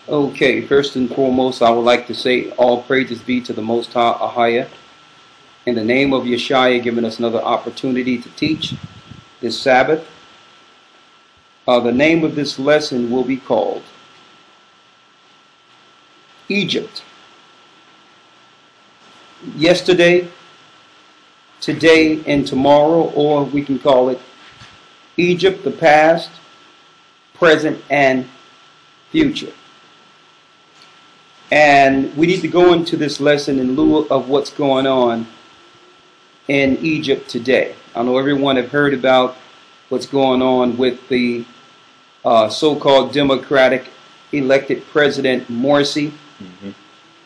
Okay, first and foremost, I would like to say all praises be to the Most High Ahaya. In the name of Yeshua, giving us another opportunity to teach this Sabbath. The name of this lesson will be called Egypt. Yesterday, today, and tomorrow, or we can call it Egypt, the past, present, and future. And we need to go into this lesson in lieu of what's going on in Egypt today. I know everyone have heard about what's going on with the so-called Democratic elected President Morsi,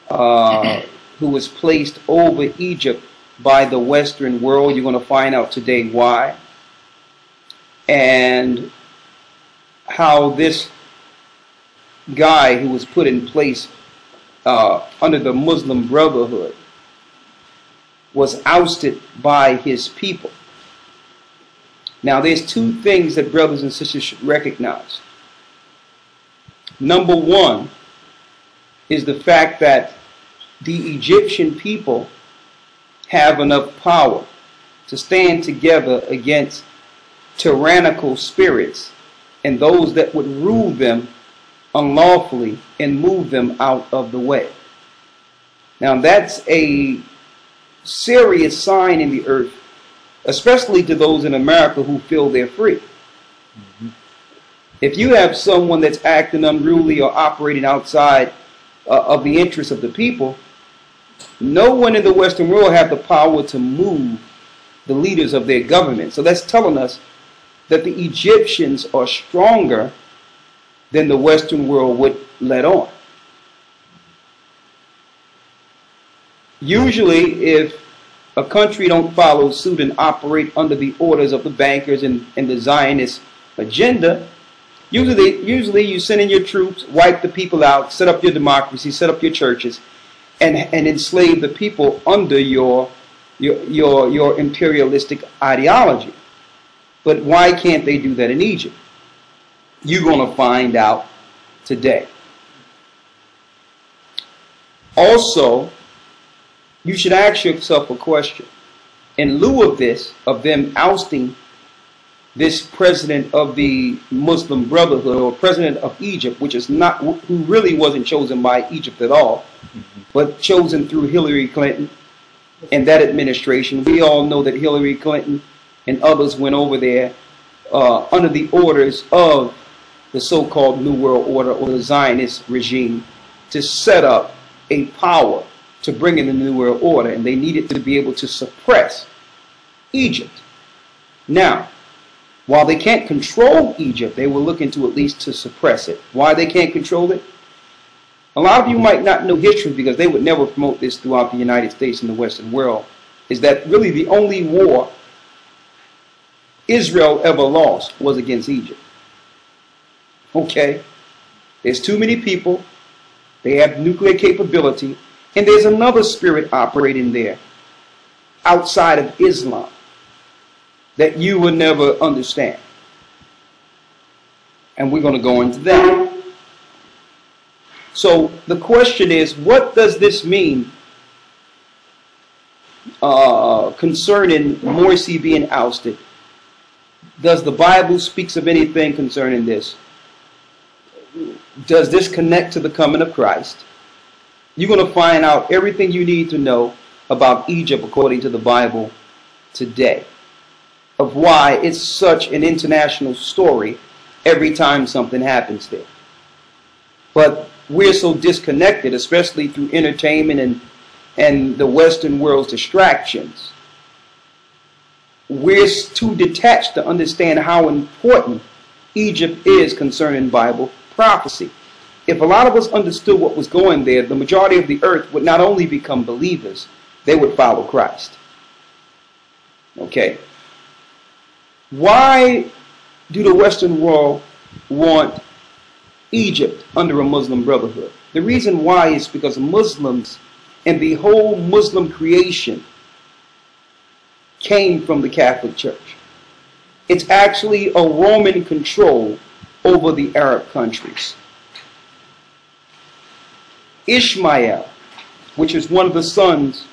who was placed over Egypt by the Western world. You're going to find out today why. And how this guy who was put in place under the Muslim Brotherhood was ousted by his people. Now, there's two things that brothers and sisters should recognize. Number one is the fact that the Egyptian people have enough power to stand together against tyrannical spirits and those that would rule them unlawfully and move them out of the way. Now that's a serious sign in the earth, especially to those in America who feel they're free. If you have someone that's acting unruly or operating outside of the interests of the people, no one in the Western world have the power to move the leaders of their government. So that's telling us that the Egyptians are stronger than the Western world would let on. Usually, if a country don't follow suit and operate under the orders of the bankers and the Zionist agenda, usually you send in your troops, wipe the people out, set up your democracy, set up your churches, and enslave the people under your imperialistic ideology. But why can't they do that in Egypt? You're going to find out today. Also, you should ask yourself a question. In lieu of this, of them ousting this president of the Muslim Brotherhood, or president of Egypt, which is not, who really wasn't chosen by Egypt at all, but chosen through Hillary Clinton and that administration. We all know that Hillary Clinton and others went over there under the orders of the so-called New World Order, or the Zionist regime, to set up a power to bring in the New World Order, and they needed to be able to suppress Egypt. Now, while they can't control Egypt, they were looking to at least to suppress it. Why they can't control it? A lot of you might not know history, because they would never promote this throughout the United States and the Western world, is that really the only war Israel ever lost was against Egypt. Okay, there's too many people, they have nuclear capability, and there's another spirit operating there outside of Islam that you will never understand. And we're going to go into that. So the question is, what does this mean concerning Morsi being ousted? Does the Bible speaks of anything concerning this? Does this connect to the coming of Christ? You're going to find out everything you need to know about Egypt according to the Bible today, of why it's such an international story every time something happens there. But we're so disconnected, especially through entertainment and the Western world's distractions. We're too detached to understand how important Egypt is concerning Bible prophecy. If a lot of us understood what was going there, the majority of the earth would not only become believers, they would follow Christ. Okay. Why do the Western world want Egypt under a Muslim Brotherhood? The reason why is because Muslims and the whole Muslim creation came from the Catholic Church. It's actually a Roman control over the Arab countries. Ishmael, which is one of the sons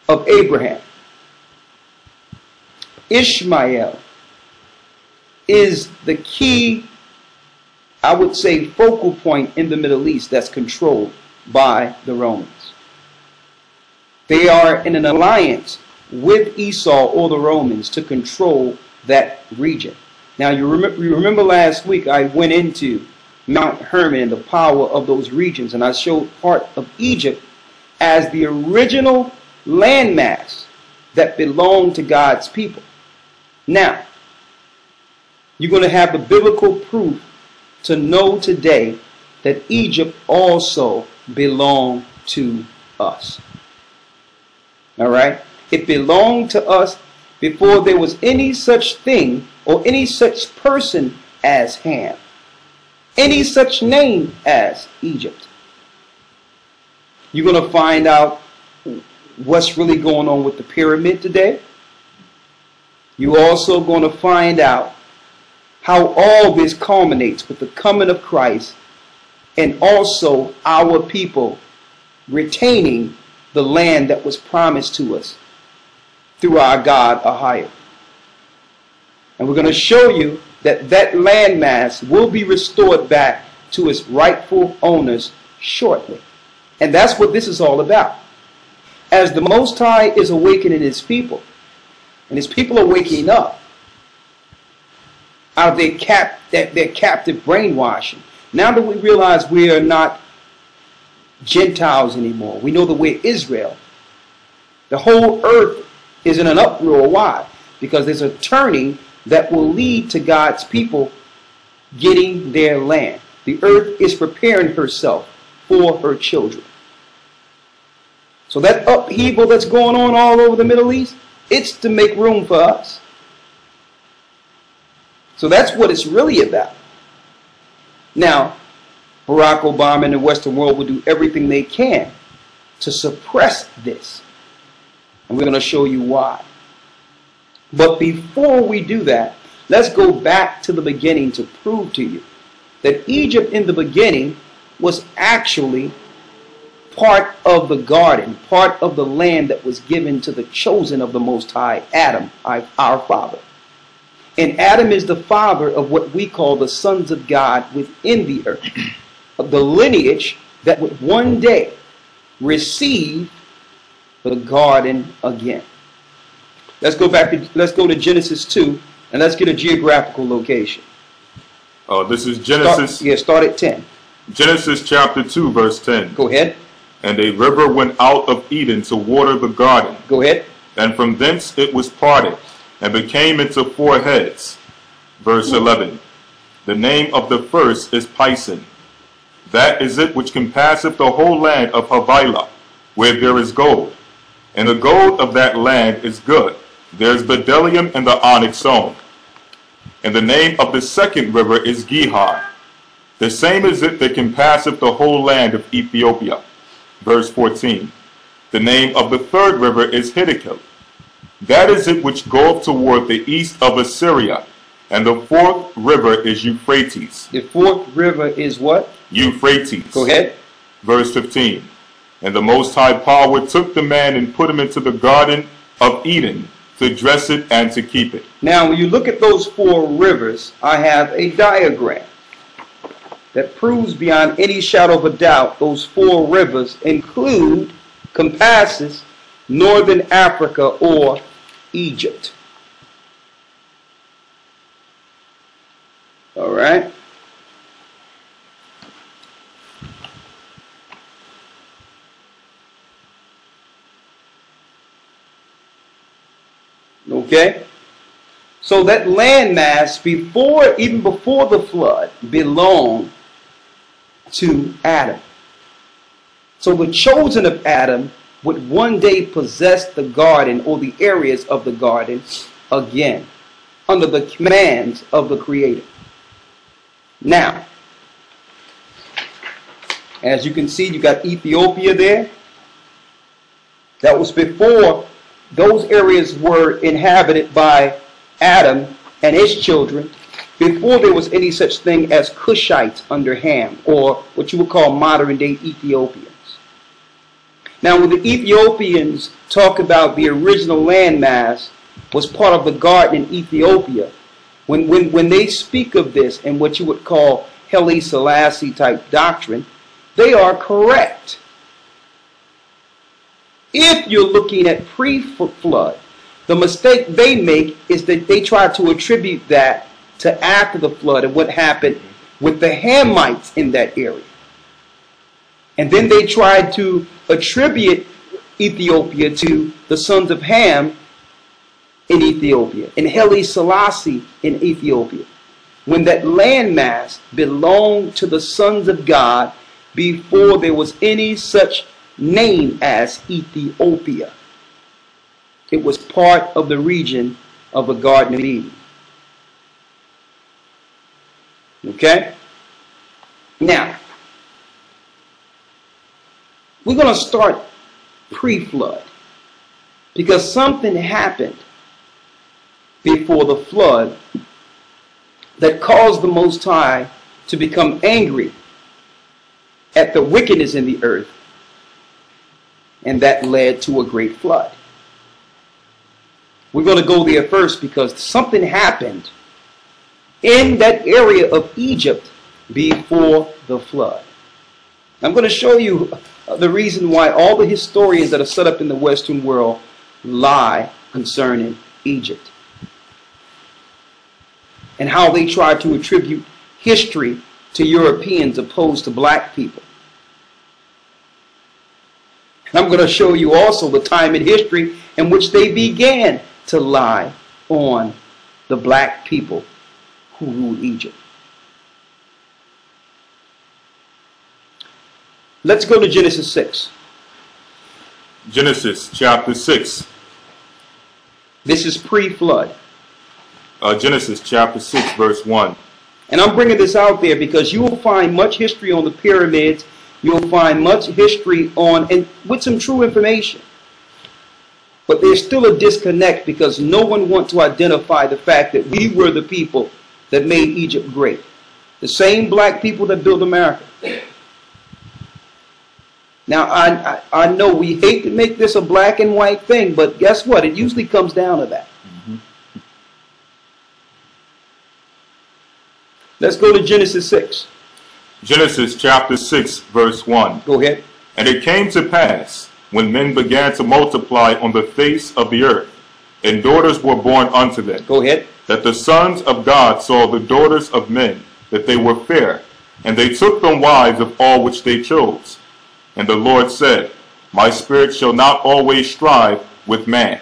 of Abraham. Ishmael is the key, I would say, focal point in the Middle East that's controlled by the Romans. They are in an alliance with Esau or the Romans to control that region. Now, you remember last week I went into Mount Hermon and the power of those regions, and I showed part of Egypt as the original landmass that belonged to God's people. Now, you're going to have the biblical proof to know today that Egypt also belonged to us. All right? It belonged to us before there was any such thing or any such person as Ham, any such name as Egypt. You're going to find out what's really going on with the pyramid today. You're also going to find out how all this culminates with the coming of Christ and also our people retaining the land that was promised to us through our God Ahia. And we're going to show you that that landmass will be restored back to its rightful owners shortly. And that's what this is all about. As the Most High is awakening his people, and his people are waking up out of their captive brainwashing. Now that we realize we are not Gentiles anymore, we know that we're Israel. The whole earth is in an uproar. Why? Because there's a turning that will lead to God's people getting their land. The earth is preparing herself for her children. So that upheaval that's going on all over the Middle East, it's to make room for us. So that's what it's really about. Now, Barack Obama and the Western world will do everything they can to suppress this. And we're going to show you why. But before we do that, let's go back to the beginning to prove to you that Egypt in the beginning was actually part of the garden, part of the land that was given to the chosen of the Most High, Adam, our father. And Adam is the father of what we call the sons of God within the earth, of the lineage that would one day receive the garden again. Let's go to Genesis 2, and let's get a geographical location. Oh, this is Genesis. Start at 10. Genesis chapter 2, verse 10. Go ahead. And a river went out of Eden to water the garden. Go ahead. And from thence it was parted, and became into four heads. Verse 11. The name of the first is Pison. That is it which compasseth the whole land of Havilah, where there is gold. And the gold of that land is good. There is bdellium and the onyx stone. And the name of the second river is Gihon. The same is it that compasseth the whole land of Ethiopia. Verse 14. The name of the third river is Hiddekel. That is it which goeth toward the east of Assyria. And the fourth river is Euphrates. The fourth river is what? Euphrates. Go ahead. Verse 15. And the Most High Power took the man and put him into the garden of Eden to dress it and to keep it. Now, when you look at those four rivers, I have a diagram that proves beyond any shadow of a doubt those four rivers compasses northern Africa or Egypt. All right. Okay. So that landmass even before the flood belonged to Adam. So the chosen of Adam would one day possess the garden or the areas of the garden again under the commands of the Creator. Now, as you can see, you got Ethiopia there. That was before those areas were inhabited by Adam and his children, before there was any such thing as Cushites under Ham, or what you would call modern day Ethiopians. Now, when the Ethiopians talk about the original landmass was part of the garden in Ethiopia, when they speak of this and what you would call Haile Selassie type doctrine, they are correct. If you're looking at pre-flood, the mistake they make is that they try to attribute that to after the flood and what happened with the Hamites in that area. And then they tried to attribute Ethiopia to the sons of Ham in Ethiopia and Haile Selassie in Ethiopia, when that landmass belonged to the sons of God before there was any such name as Ethiopia. It was part of the region of the Garden of Eden. Okay? Now, we're going to start pre-flood, because something happened before the flood that caused the Most High to become angry at the wickedness in the earth, and that led to a great flood. We're going to go there first because something happened in that area of Egypt before the flood. I'm going to show you the reason why all the historians that are set up in the Western world lie concerning Egypt, and how they try to attribute history to Europeans opposed to black people. And I'm going to show you also the time in history in which they began to lie on the black people who ruled Egypt. Let's go to Genesis 6. Genesis chapter 6. This is pre-flood. Genesis chapter 6 verse 1. And I'm bringing this out there because you will find much history on the pyramids. You'll find much history on, and with some true information. But there's still a disconnect because no one wants to identify the fact that we were the people that made Egypt great. The same black people that built America. Now, I know we hate to make this a black and white thing, but guess what? It usually comes down to that. Let's go to Genesis 6. Genesis chapter 6 verse 1. Go ahead. And it came to pass, when men began to multiply on the face of the earth, and daughters were born unto them, Go ahead. that the sons of God saw the daughters of men, that they were fair, and they took them wives of all which they chose. And the Lord said, My spirit shall not always strive with man,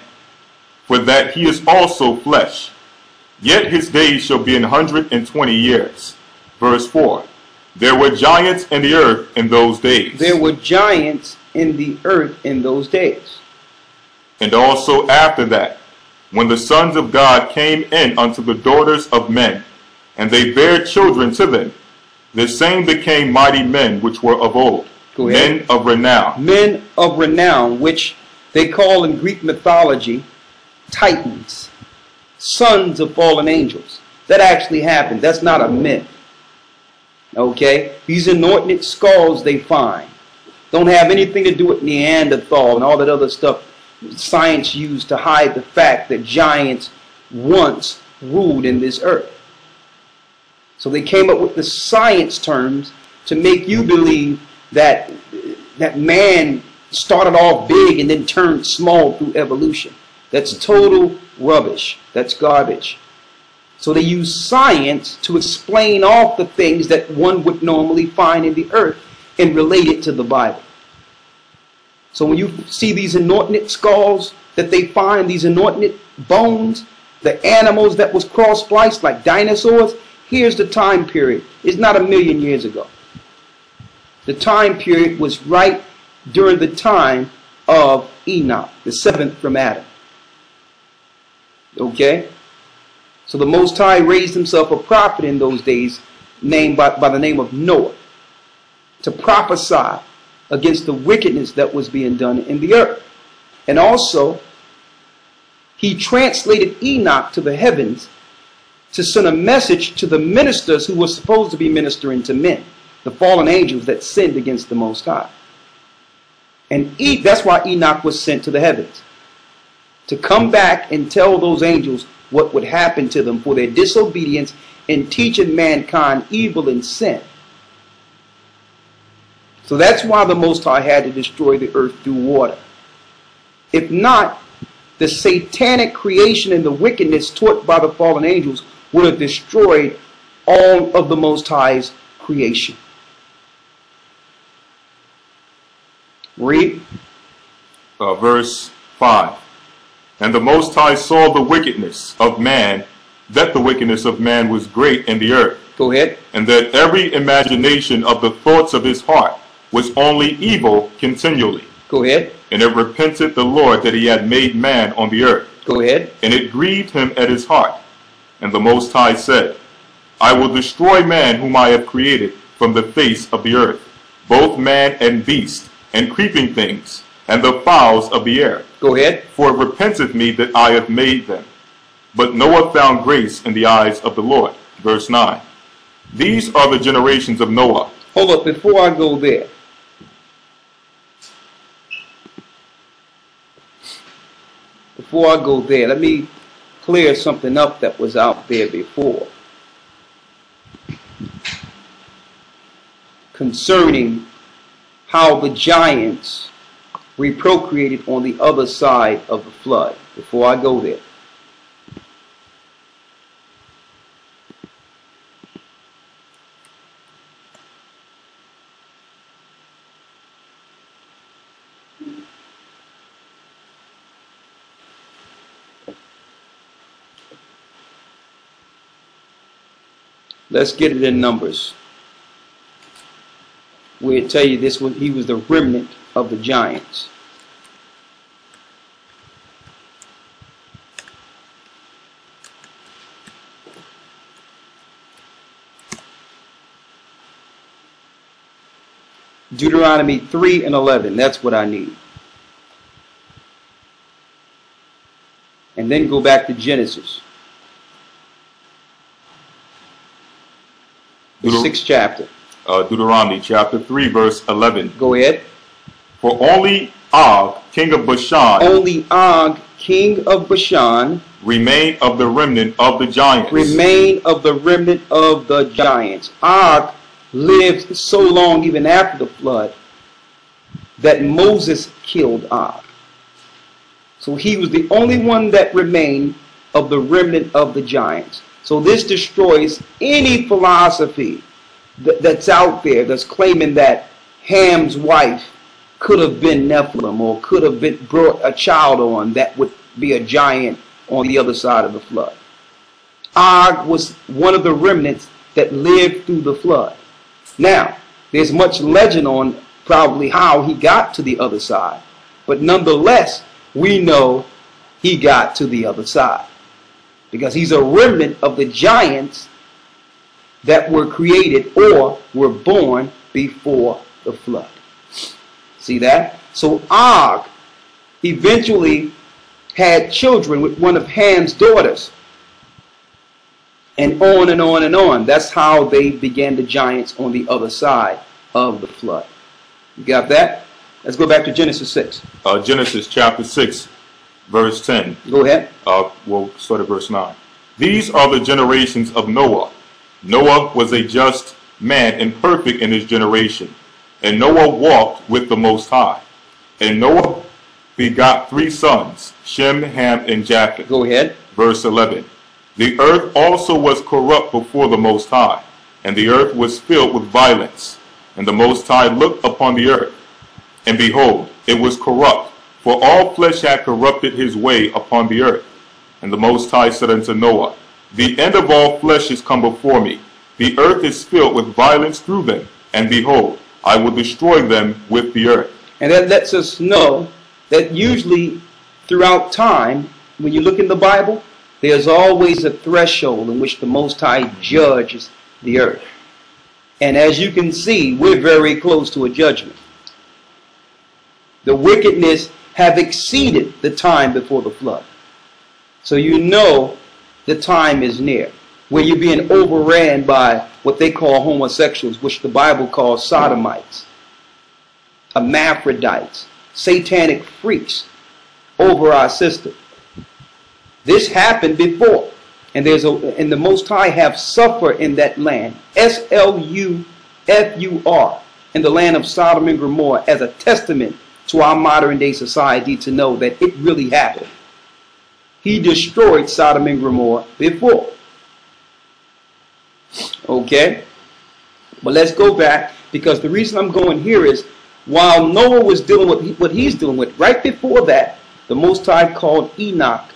for that he is also flesh. Yet his days shall be 120 years. Verse 4. There were giants in the earth in those days. There were giants in the earth in those days. And also after that, when the sons of God came in unto the daughters of men, and they bare children to them, the same became mighty men which were of old, men of renown. Men of renown, which they call in Greek mythology titans, sons of fallen angels. That actually happened. That's not a myth. Okay? These inordinate skulls they find don't have anything to do with Neanderthal and all that other stuff science used to hide the fact that giants once ruled in this earth. So they came up with the science terms to make you believe that man started off big and then turned small through evolution. That's total rubbish. That's garbage. So they use science to explain off the things that one would normally find in the earth and relate it to the Bible. So when you see these inordinate skulls that they find, these inordinate bones, the animals that was cross-spliced like dinosaurs, here's the time period. It's not 1,000,000 years ago. The time period was right during the time of Enoch, the seventh from Adam. Okay? So the Most High raised himself a prophet in those days named by the name of Noah to prophesy against the wickedness that was being done in the earth. And also, he translated Enoch to the heavens to send a message to the ministers who were supposed to be ministering to men, the fallen angels that sinned against the Most High. And that's why Enoch was sent to the heavens, to come back and tell those angels what would happen to them for their disobedience in teaching mankind evil and sin. So that's why the Most High had to destroy the earth through water. If not, the satanic creation and the wickedness taught by the fallen angels would have destroyed all of the Most High's creation. Read. Verse 5. And the Most High saw the wickedness of man, that the wickedness of man was great in the earth. Go ahead. And that every imagination of the thoughts of his heart was only evil continually. Go ahead. And it repented the Lord that he had made man on the earth. Go ahead. And it grieved him at his heart. And the Most High said, I will destroy man whom I have created from the face of the earth, both man and beast, and creeping things, and the fowls of the air. Go ahead. For it repenteth me that I have made them. But Noah found grace in the eyes of the Lord. Verse 9. These are the generations of Noah. Hold up, before I go there. Before I go there, let me clear something up that was out there before. Concerning how the giants reprocreated on the other side of the flood. Before I go there. Let's get it in Numbers. We'll tell you this one. He was the remnant of the giants. Deuteronomy 3 and 11. That's what I need. And then go back to Genesis. The 6th chapter. Deuteronomy chapter 3 verse 11. Go ahead. For only Og, king of Bashan, only Og, king of Bashan, remained of the remnant of the giants. Remain of the remnant of the giants. Og lived so long even after the flood that Moses killed Og. So he was the only one that remained of the remnant of the giants. So this destroys any philosophy that's out there that's claiming that Ham's wife could have been Nephilim or could have been brought a child on that would be a giant on the other side of the flood. Og was one of the remnants that lived through the flood. Now, there's much legend on probably how he got to the other side, but nonetheless, we know he got to the other side because he's a remnant of the giants that were created or were born before the flood. See that? So Og eventually had children with one of Ham's daughters. And on and on and on. That's how they began the giants on the other side of the flood. You got that? Let's go back to Genesis 6. Genesis chapter 6, verse 10. Go ahead. We'll start at verse 9. These are the generations of Noah. Noah was a just man and perfect in his generation. And Noah walked with the Most High. And Noah begot 3 sons, Shem, Ham, and Japheth. Go ahead. Verse 11. The earth also was corrupt before the Most High, and the earth was filled with violence. And the Most High looked upon the earth, and behold, it was corrupt, for all flesh had corrupted his way upon the earth. And the Most High said unto Noah, The end of all flesh is come before me. The earth is filled with violence through them, and behold, I will destroy them with the earth. And that lets us know that usually throughout time, when you look in the Bible, there's always a threshold in which the Most High judges the earth. And as you can see, we're very close to a judgment. The wickedness have exceeded the time before the flood. So you know the time is near. where you're being overran by what they call homosexuals, which the Bible calls sodomites, hermaphrodites, satanic freaks over our system. This happened before, and and the Most High have suffered in that land, SLUFUR, in the land of Sodom and Gomorrah, as a testament to our modern day society to know that it really happened. He destroyed Sodom and Gomorrah before. Okay? But let's go back, because the reason I'm going here is, while Noah was dealing with what he's dealing with, right before that, the Most High called Enoch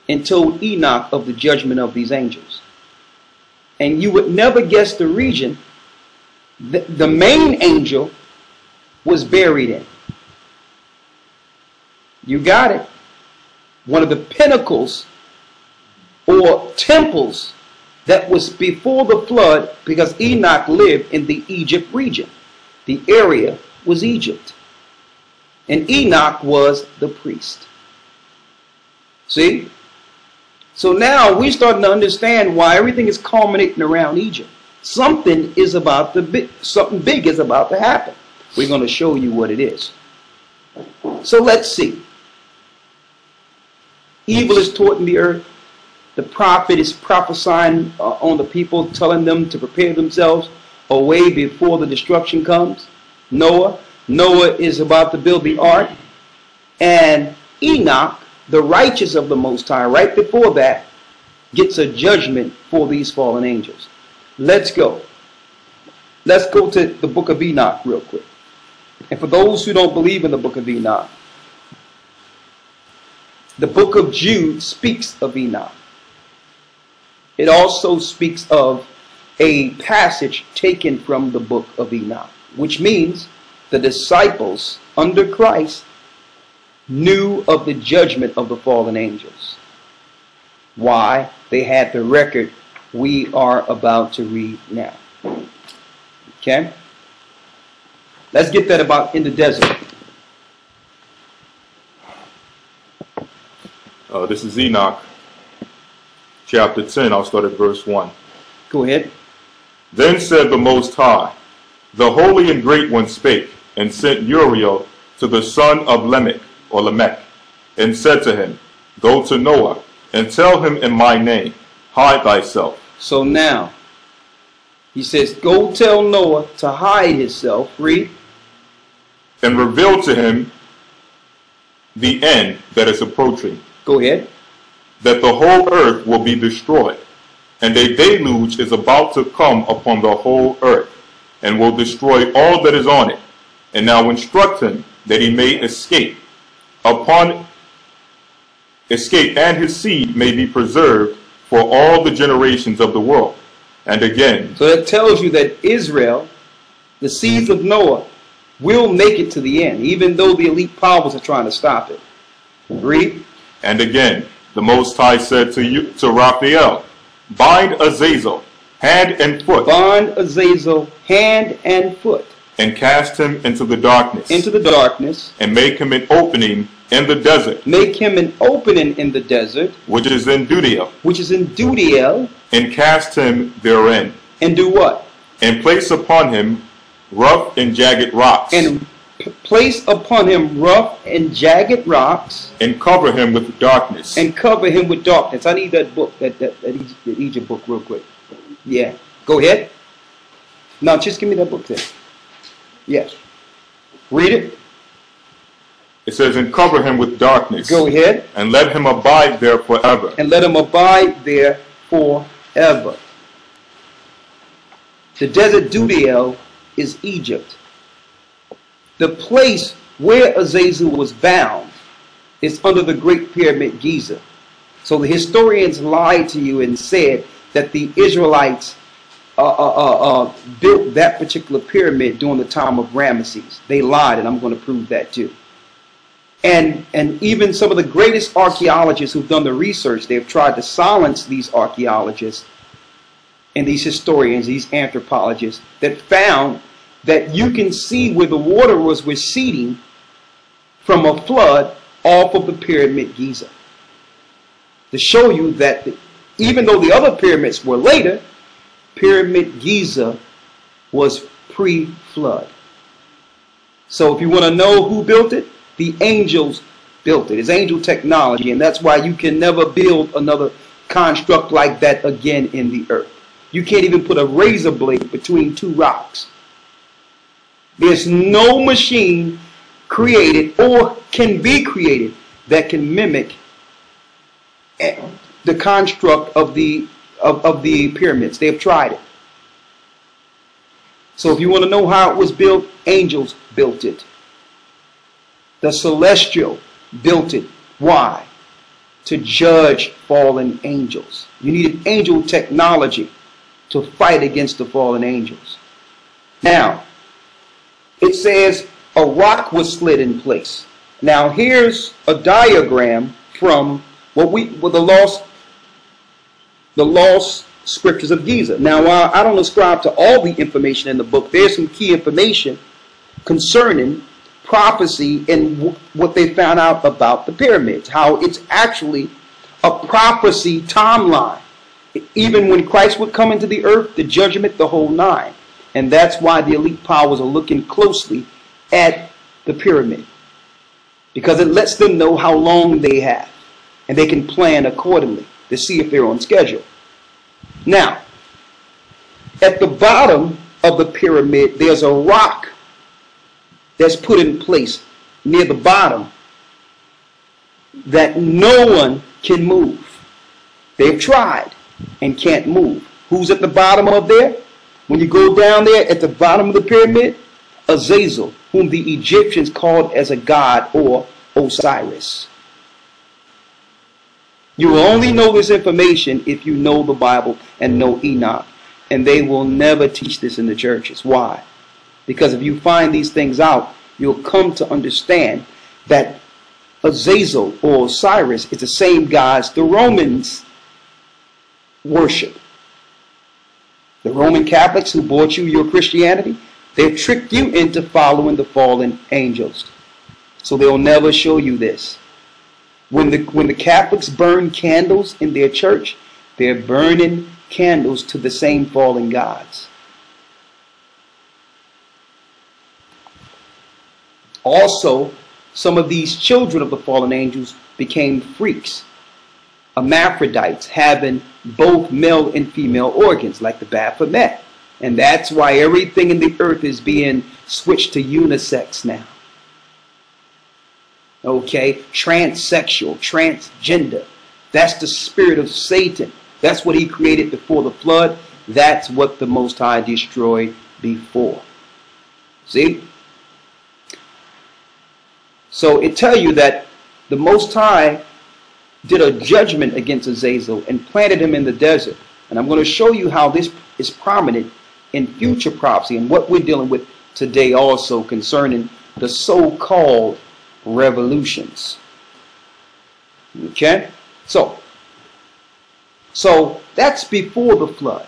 and told Enoch of the judgment of these angels. And you would never guess the region the main angel was buried in. You got it. One of the pinnacles or temples that was before the flood, because Enoch lived in the Egypt region. The area was Egypt. And Enoch was the priest. See? So now we're starting to understand why everything is culminating around Egypt. Something is about to something big is about to happen. We're going to show you what it is. So let's see. Evil is taught in the earth. The prophet is prophesying on the people, telling them to prepare themselves away before the destruction comes. Noah is about to build the ark. And Enoch, the righteous of the Most High, right before that, gets a judgment for these fallen angels. Let's go. Let's go to the book of Enoch real quick. And for those who don't believe in the book of Enoch, the book of Jude speaks of Enoch. It also speaks of a passage taken from the book of Enoch, which means the disciples under Christ knew of the judgment of the fallen angels. Why? They had the record we are about to read now. Okay? Let's get that about in the desert. This is Enoch, chapter 10. I'll start at verse 1. Go ahead. Then said the Most High, the Holy and Great One spake, and sent Uriel to the son of Lamech, and said to him, Go to Noah, and tell him in my name, hide thyself. So now, he says, go tell Noah to hide himself. Read. And reveal to him the end that is approaching. Go ahead. That the whole earth will be destroyed, and a deluge is about to come upon the whole earth, and will destroy all that is on it. And now instruct him that he may escape, and his seed may be preserved for all the generations of the world. And again, so that tells you that Israel, the seeds of Noah, will make it to the end, even though the elite powers are trying to stop it. Read. And again, the Most High said to Raphael, Bind Azazel, hand and foot. Bind Azazel, hand and foot. And cast him into the darkness. Into the darkness. And make him an opening in the desert. Make him an opening in the desert. Which is in Dudiel. Which is in Dudiel. And cast him therein. And do what? And place upon him rough and jagged rocks. And place upon him rough and jagged rocks. And cover him with darkness. And cover him with darkness. I need that book, that Egypt book real quick. Yeah. Go ahead. No, just give me that book there. Yes. Read it. It says, and cover him with darkness. Go ahead. And let him abide there forever. And let him abide there forever. The desert Dudiel is Egypt. The place where Azazel was bound is under the Great Pyramid Giza. So the historians lied to you and said that the Israelites built that particular pyramid during the time of Ramesses. They lied, and I'm going to prove that too. And even some of the greatest archaeologists who've done the research, they've tried to silence these archaeologists and these historians, these anthropologists, that found that you can see where the water was receding from a flood off of the pyramid Giza, to show you that even though the other pyramids were later, Pyramid Giza was pre-flood. So if you want to know who built it, the angels built it. It's angel technology, and that's why you can never build another construct like that again in the earth. You can't even put a razor blade between two rocks. There's no machine created or can be created that can mimic the construct of the pyramids. They have tried it. So if you want to know how it was built, angels built it. The celestial built it. Why? To judge fallen angels. You needed angel technology to fight against the fallen angels. Now, it says a rock was slid in place. Now here's a diagram from the lost scriptures of Giza. Now, while I don't ascribe to all the information in the book, there's some key information concerning prophecy and what they found out about the pyramids, how it's actually a prophecy timeline. Even when Christ would come into the earth, the judgment, the whole nine. And that's why the elite powers are looking closely at the pyramid, because it lets them know how long they have, and they can plan accordingly to see if they're on schedule. Now, at the bottom of the pyramid, there's a rock that's put in place near the bottom that no one can move. They've tried and can't move. Who's at the bottom of there? When you go down there at the bottom of the pyramid, Azazel, whom the Egyptians called as a god, or Osiris. You will only know this information if you know the Bible and know Enoch. And they will never teach this in the churches. Why? Because if you find these things out, you'll come to understand that Azazel or Osiris is the same gods the Romans worship. The Roman Catholics who bought you your Christianity, they've tricked you into following the fallen angels. So they'll never show you this. When the Catholics burn candles in their church, they're burning candles to the same fallen gods. Also, some of these children of the fallen angels became freaks, hermaphrodites, having both male and female organs, like the Baphomet. And that's why everything in the earth is being switched to unisex now. Okay, transsexual, transgender. That's the spirit of Satan. That's what he created before the flood. That's what the Most High destroyed before. See? So it tells you that the Most High did a judgment against Azazel and planted him in the desert. And I'm going to show you how this is prominent in future prophecy and what we're dealing with today also concerning the so-called revolutions. Okay? So that's before the flood.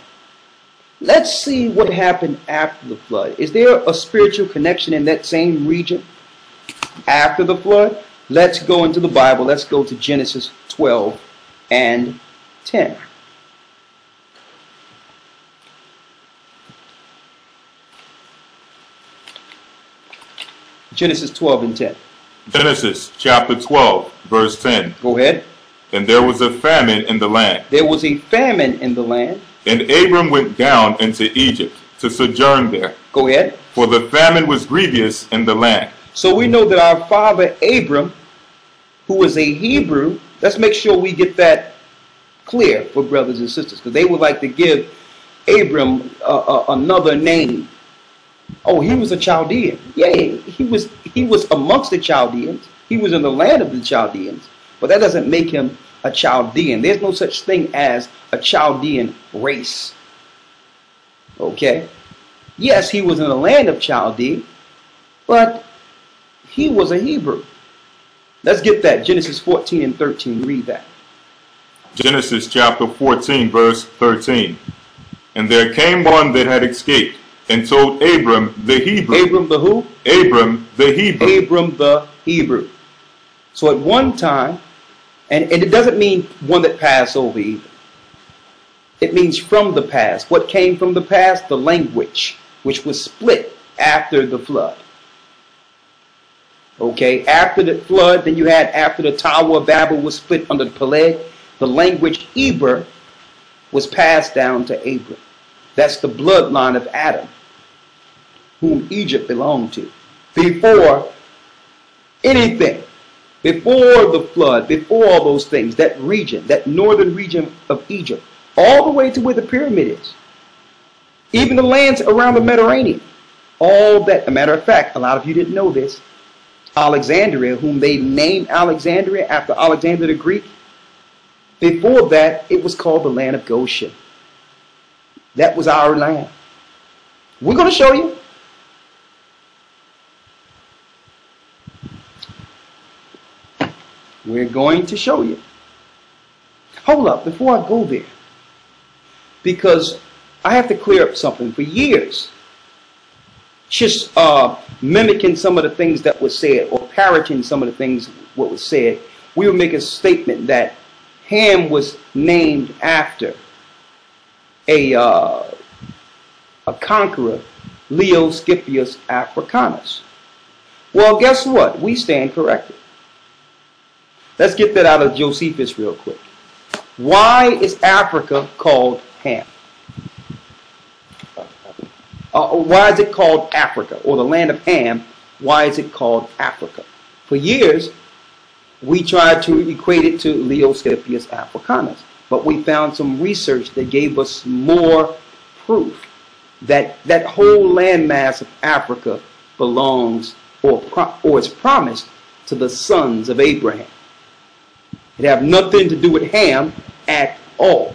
Let's see what happened after the flood. Is there a spiritual connection in that same region after the flood? Let's go into the Bible. Let's go to Genesis 12 and 10. Genesis 12 and 10. Genesis chapter 12, verse 10. Go ahead. And there was a famine in the land. There was a famine in the land. And Abram went down into Egypt to sojourn there. Go ahead. For the famine was grievous in the land. So we know that our father Abram, who was a Hebrew, let's make sure we get that clear for brothers and sisters, because they would like to give Abram another name. Oh, he was a Chaldean. Yeah, he was amongst the Chaldeans. He was in the land of the Chaldeans. But that doesn't make him a Chaldean. There's no such thing as a Chaldean race. Okay? Yes, he was in the land of Chaldea, but he was a Hebrew. Let's get that. Genesis 14 and 13. Read that. Genesis chapter 14, verse 13. And there came one that had escaped, and told Abram the Hebrew. Abram the who? Abram the Hebrew. Abram the Hebrew. So at one time, and it doesn't mean one that passed over either. It means from the past. What came from the past? The language, which was split after the flood. Okay, after the flood, then you had after the Tower of Babel was split under the Peleg, the language Eber was passed down to Abram. That's the bloodline of Adam, whom Egypt belonged to. Before anything, before the flood, before all those things, that region, that northern region of Egypt, all the way to where the pyramid is, even the lands around the Mediterranean, all that, a matter of fact, a lot of you didn't know this, Alexandria, whom they named Alexandria after Alexander the Greek, before that, it was called the land of Goshen. That was our land. We're going to show you. We're going to show you. Hold up, before I go there, because I have to clear up something. For years, just mimicking some of the things that were said, or parroting some of the things what was said, we would make a statement that Ham was named after a conqueror, Leo Scipius Africanus. Well, guess what? We stand corrected. Let's get that out of Josephus real quick. Why is Africa called Ham? Why is it called Africa, or the land of Ham? Why is it called Africa? For years, we tried to equate it to Leo Scipius Africanus, but we found some research that gave us more proof that that whole landmass of Africa belongs, or is promised, to the sons of Abraham. It have nothing to do with Ham at all.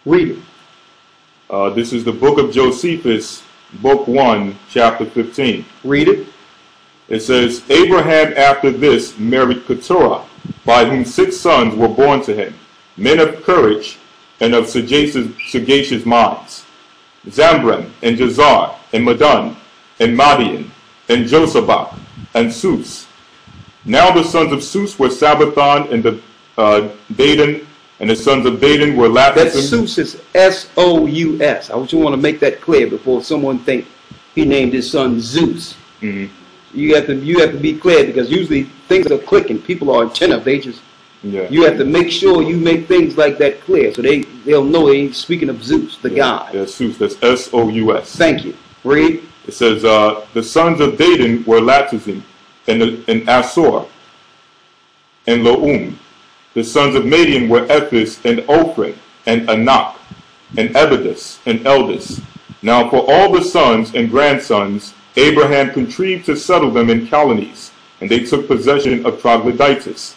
Read it. This is the book of Josephus, book 1, chapter 15. Read it. It says, Abraham after this married Keturah, by whom 6 sons were born to him, men of courage and of sagacious minds, Zambram and Jazar and Madon and Madian and Josabak and Sus. Now the sons of Sus were Sabbathon and Dedan, and the sons of Dedan were Lapis. That Sus is S-O-U-S. I just want to make that clear before someone think he named his son Zeus. Mm-hmm. You have to be clear, because usually things are clicking. People are attentive. They just you have to make sure you make things like that clear, so they'll know they ain't speaking of Zeus, the god. Yeah, Zeus. That's S-O-U-S. Thank you. Read. It says the sons of Dedan were Latizim and Asor and Loum. The sons of Madian were Ephes and Ophran and Anak and Ebedus and Eldus. Now for all the sons and grandsons, Abraham contrived to settle them in colonies, and they took possession of Troglodytis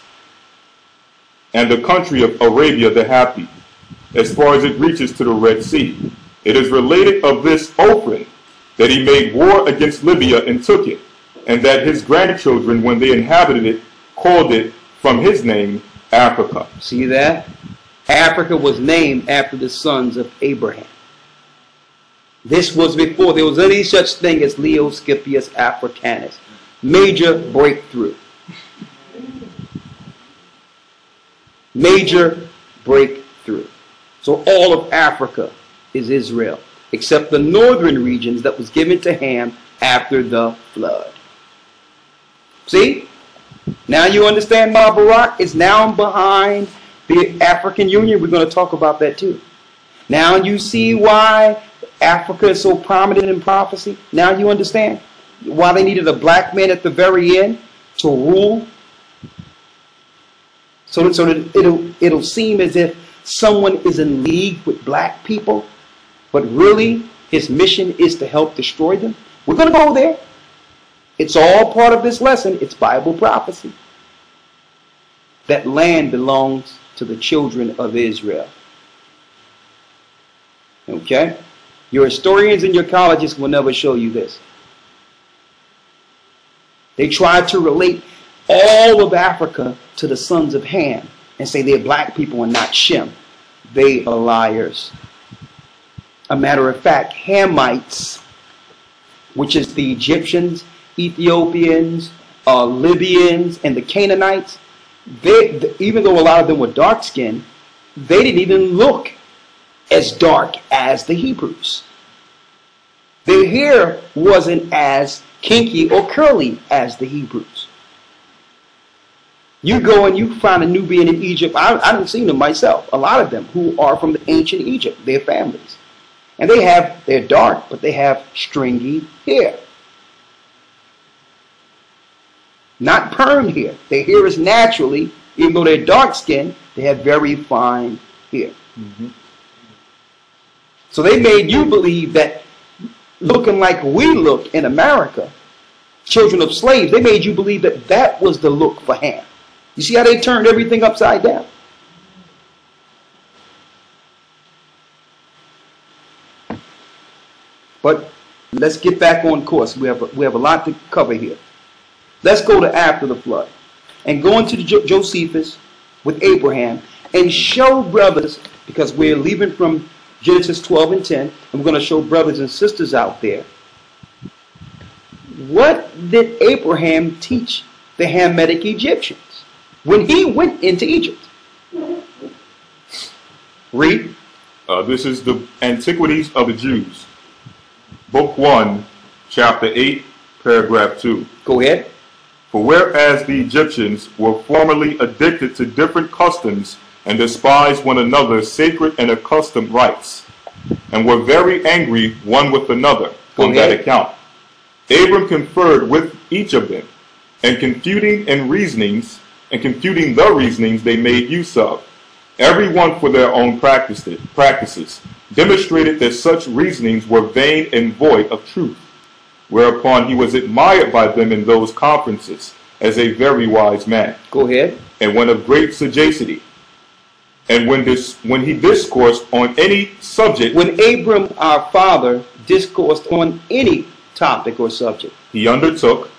and the country of Arabia the Happy, as far as it reaches to the Red Sea. It is related of this Ophran that he made war against Libya and took it, and that his grandchildren, when they inhabited it, called it from his name Africa. See that? Africa was named after the sons of Abraham. This was before there was any such thing as Leo Scipius Africanus. Major breakthrough. Major breakthrough. So all of Africa is Israel, except the northern regions that was given to Ham after the flood. See? Now you understand why Barak is now behind the African Union. We're going to talk about that too. Now you see why Africa is so prominent in prophecy. Now you understand why they needed a black man at the very end to rule. So that it'll seem as if someone is in league with black people, but really his mission is to help destroy them. We're going to go there. It's all part of this lesson. It's Bible prophecy. That land belongs to the children of Israel. Okay? Your historians and your colleges will never show you this. They try to relate all of Africa to the sons of Ham and say they're black people and not Shem. They are liars. A matter of fact, Hamites, which is the Egyptians, Ethiopians, Libyans, and the Canaanites, even though a lot of them were dark-skinned, they didn't even look as dark as the Hebrews. Their hair wasn't as kinky or curly as the Hebrews. You go and you find a Nubian in Egypt. I haven't seen them myself. A lot of them who are from the ancient Egypt, their families. And they're dark, but they have stringy hair. Not permed hair. Their hair is naturally, even though they're dark skinned, they have very fine hair. Mm-hmm. So they made you believe that looking like we look in America, children of slaves, they made you believe that that was the look for Ham. You see how they turned everything upside down? But let's get back on course. We have a lot to cover here. Let's go to after the flood and go into Josephus with Abraham and show brothers, because we're leaving from Genesis 12 and 10, and we're going to show brothers and sisters out there. What did Abraham teach the Hamitic Egyptians when he went into Egypt? Read. This is the Antiquities of the Jews. Book 1, chapter 8, paragraph 2. Go ahead. For whereas the Egyptians were formerly addicted to different customs and despised one another's sacred and accustomed rites, and were very angry one with another on that account, Abram conferred with each of them, and confuting the reasonings they made use of, every one for their own practices, demonstrated that such reasonings were vain and void of truth, whereupon he was admired by them in those conferences as a very wise man. Go ahead. And one of great sagacity. And when he discoursed on any subject, when Abram, our father, discoursed on any topic or subject, he undertook,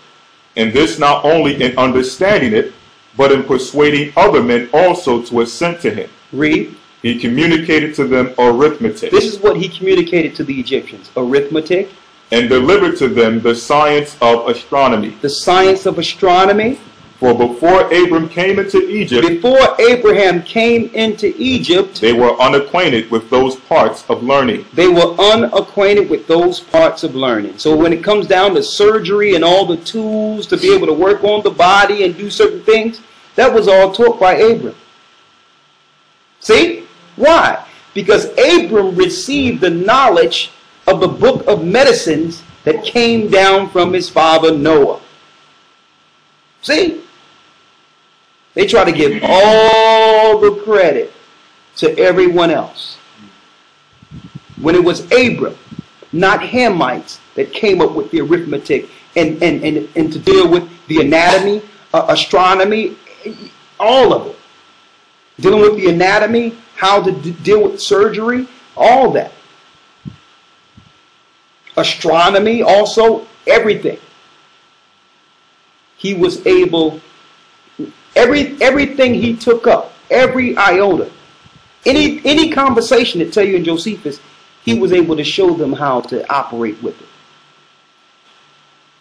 and this not only in understanding it, but in persuading other men also to assent to him. Read. He communicated to them arithmetic. This is what he communicated to the Egyptians. Arithmetic. And delivered to them the science of astronomy. The science of astronomy. For before Abram came into Egypt, before Abraham came into Egypt, they were unacquainted with those parts of learning. They were unacquainted with those parts of learning. So when it comes down to surgery and all the tools to be able to work on the body and do certain things, that was all taught by Abram. See? Why? Because Abram received the knowledge of the book of medicines that came down from his father Noah. See? They try to give all the credit to everyone else, when it was Abram, not Hamites, that came up with the arithmetic and to deal with the anatomy, astronomy, all of it. Dealing with the anatomy, how to deal with surgery, all that. Astronomy also, everything. He was able, everything he took up, every iota, any conversation that tell you in Josephus, he was able to show them how to operate with it.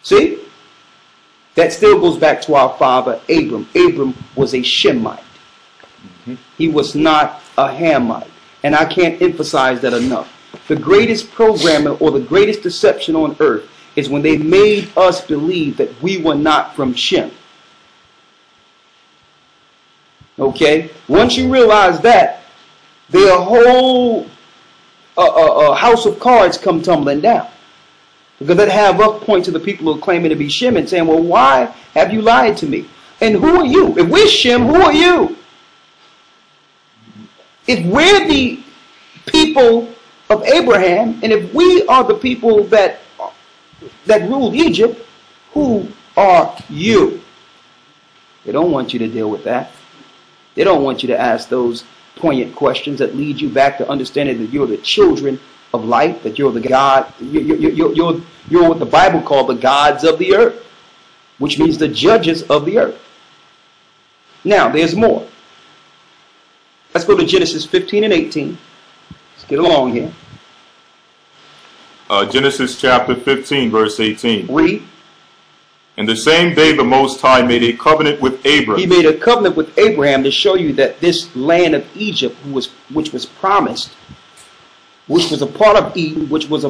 See? That still goes back to our father Abram. Abram was a Shemite. Mm-hmm. He was not a Hamite. And I can't emphasize that enough. The greatest programming or the greatest deception on earth is when they made us believe that we were not from Shem. Okay? Once you realize that, their whole house of cards come tumbling down. Because they'd have us point to the people who are claiming to be Shem and saying, well, why have you lied to me? And who are you? If we're Shem, who are you? If we're the people of Abraham, and if we are the people that ruled Egypt, who are you? They don't want you to deal with that. They don't want you to ask those poignant questions that lead you back to understanding that you're the children of light, that you're the God, you're what the Bible called the gods of the earth, which means the judges of the earth. Now, there's more. Let's go to Genesis 15 and 18. Let's get along here. Genesis chapter 15, verse 18. Read. And the same day the Most High made a covenant with Abram. He made a covenant with Abraham to show you that this land of Egypt, which was promised, which was a part of Eden, which was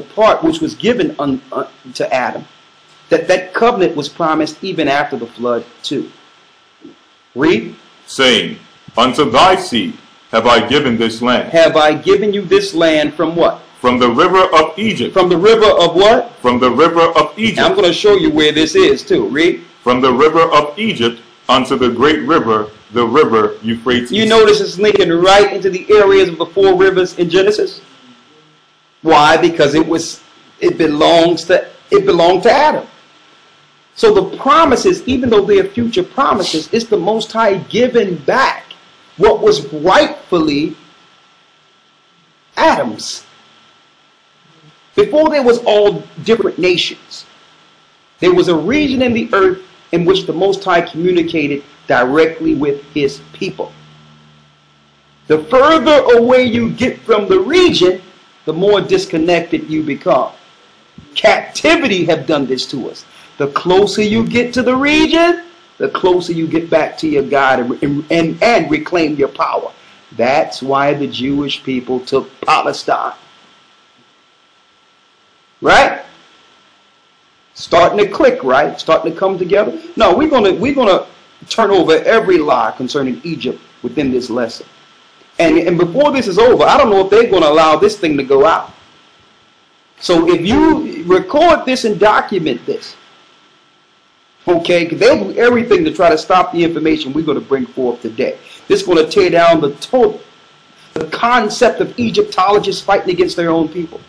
given to Adam, that covenant was promised even after the flood too. Read. Saying, unto thy seed have I given this land. Have I given you this land from what? From the river of Egypt. From the river of what? From the river of Egypt. I'm going to show you where this is too. Read. From the river of Egypt unto the great river, the river Euphrates. You notice it's linking right into the areas of the 4 rivers in Genesis. Why? Because it belonged to Adam. So the promises, even though they are future promises, it's the Most High giving back what was rightfully Adam's. Before there was all different nations, there was a region in the earth in which the Most High communicated directly with his people. The further away you get from the region, the more disconnected you become. Captivity have done this to us. The closer you get to the region, the closer you get back to your God and reclaim your power. That's why the Jewish people took Palestine. Right? Starting to click, right? Starting to come together. No, we're gonna turn over every lie concerning Egypt within this lesson. And before this is over, I don't know if they're going to allow this thing to go out. So if you record this and document this, okay, because they'll do everything to try to stop the information we're going to bring forth today. This is going to tear down the concept of Egyptologists fighting against their own people.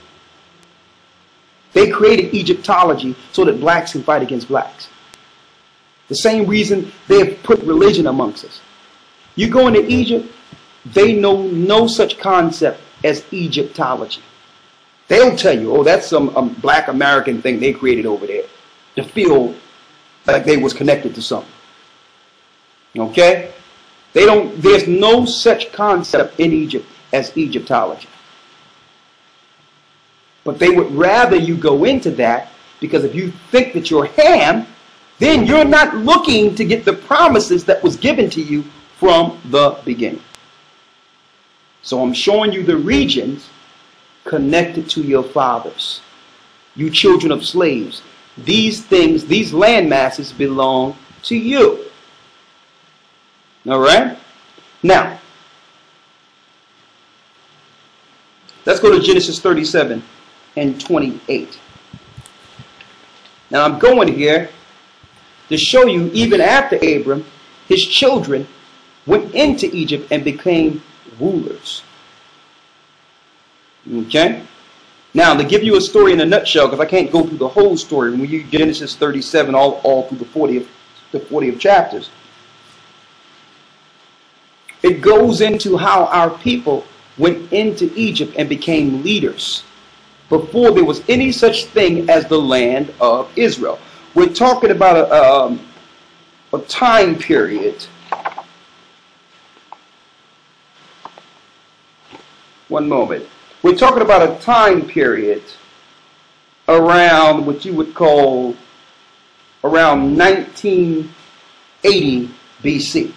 They created Egyptology so that blacks can fight against blacks. The same reason they have put religion amongst us. You go into Egypt, they know no such concept as Egyptology. They'll tell you, oh, that's some black American thing they created over there to feel like they was connected to something. Okay? There's no such concept in Egypt as Egyptology. But they would rather you go into that, because if you think that you're Ham, then you're not looking to get the promises that was given to you from the beginning. So I'm showing you the regions connected to your fathers. You children of slaves. These things, these land masses belong to you. All right? Now, let's go to Genesis 37 and 28. Now I'm going here to show you, even after Abram, his children went into Egypt and became rulers. Okay? Now, to give you a story in a nutshell, because I can't go through the whole story, when we use Genesis 37 all through the 40th chapters, it goes into how our people went into Egypt and became leaders before there was any such thing as the land of Israel. We're talking about a time period. One moment. We're talking about a time period around what you would call around 1980 BC.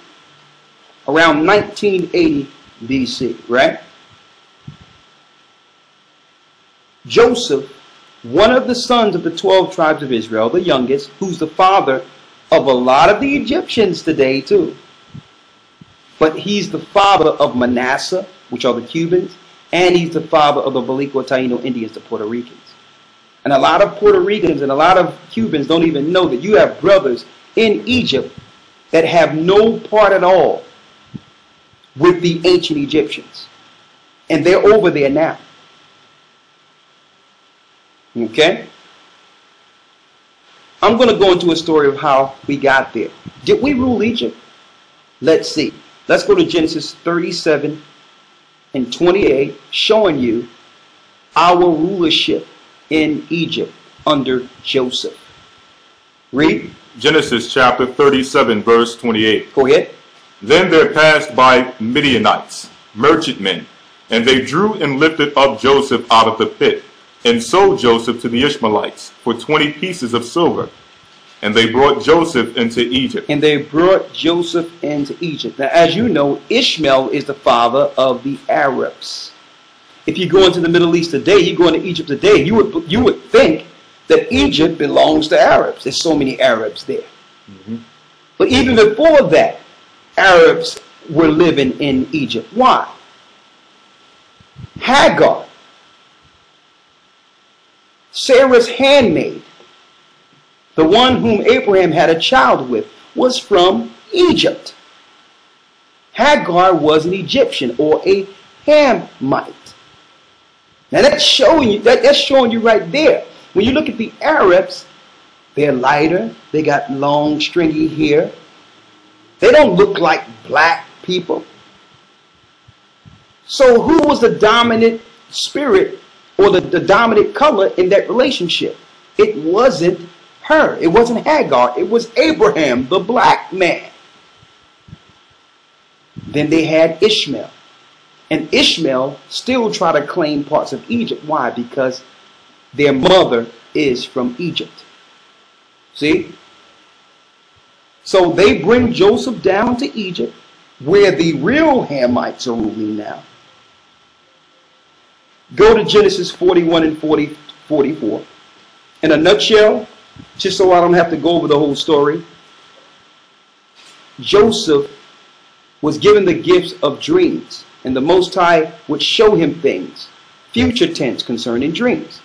Around 1980 BC, right? Joseph, one of the sons of the 12 tribes of Israel, the youngest, who's the father of a lot of the Egyptians today too. But he's the father of Manasseh, which are the Cubans, and he's the father of the Belico Taino Indians, the Puerto Ricans. And a lot of Puerto Ricans and a lot of Cubans don't even know that you have brothers in Egypt that have no part at all with the ancient Egyptians. And they're over there now. Okay? I'm going to go into a story of how we got there. Did we rule Egypt? Let's see. Let's go to Genesis 37 and 28, showing you our rulership in Egypt under Joseph. Read. Genesis chapter 37, verse 28. Go ahead. Then there passed by Midianites, merchantmen, and they drew and lifted up Joseph out of the pit, and sold Joseph to the Ishmaelites for 20 pieces of silver. And they brought Joseph into Egypt. And they brought Joseph into Egypt. Now, as you know, Ishmael is the father of the Arabs. If you go into the Middle East today, you go into Egypt today, you would think that Egypt belongs to Arabs. There's so many Arabs there. But even before that, Arabs were living in Egypt. Why? Hagar, Sarah's handmaid, the one whom Abraham had a child with, was from Egypt. Hagar was an Egyptian or a Hamite. Now that's showing you right there. When you look at the Arabs, they're lighter, they got long stringy hair. They don't look like black people. So who was the dominant spirit or the dominant color in that relationship? It wasn't her. It wasn't Hagar. It was Abraham, the black man. Then they had Ishmael. And Ishmael still tried to claim parts of Egypt. Why? Because their mother is from Egypt. See? So they bring Joseph down to Egypt, where the real Hamites are ruling now. Go to Genesis 41 and 44. In a nutshell, just so I don't have to go over the whole story, Joseph was given the gifts of dreams, and the Most High would show him things, future tense concerning dreams.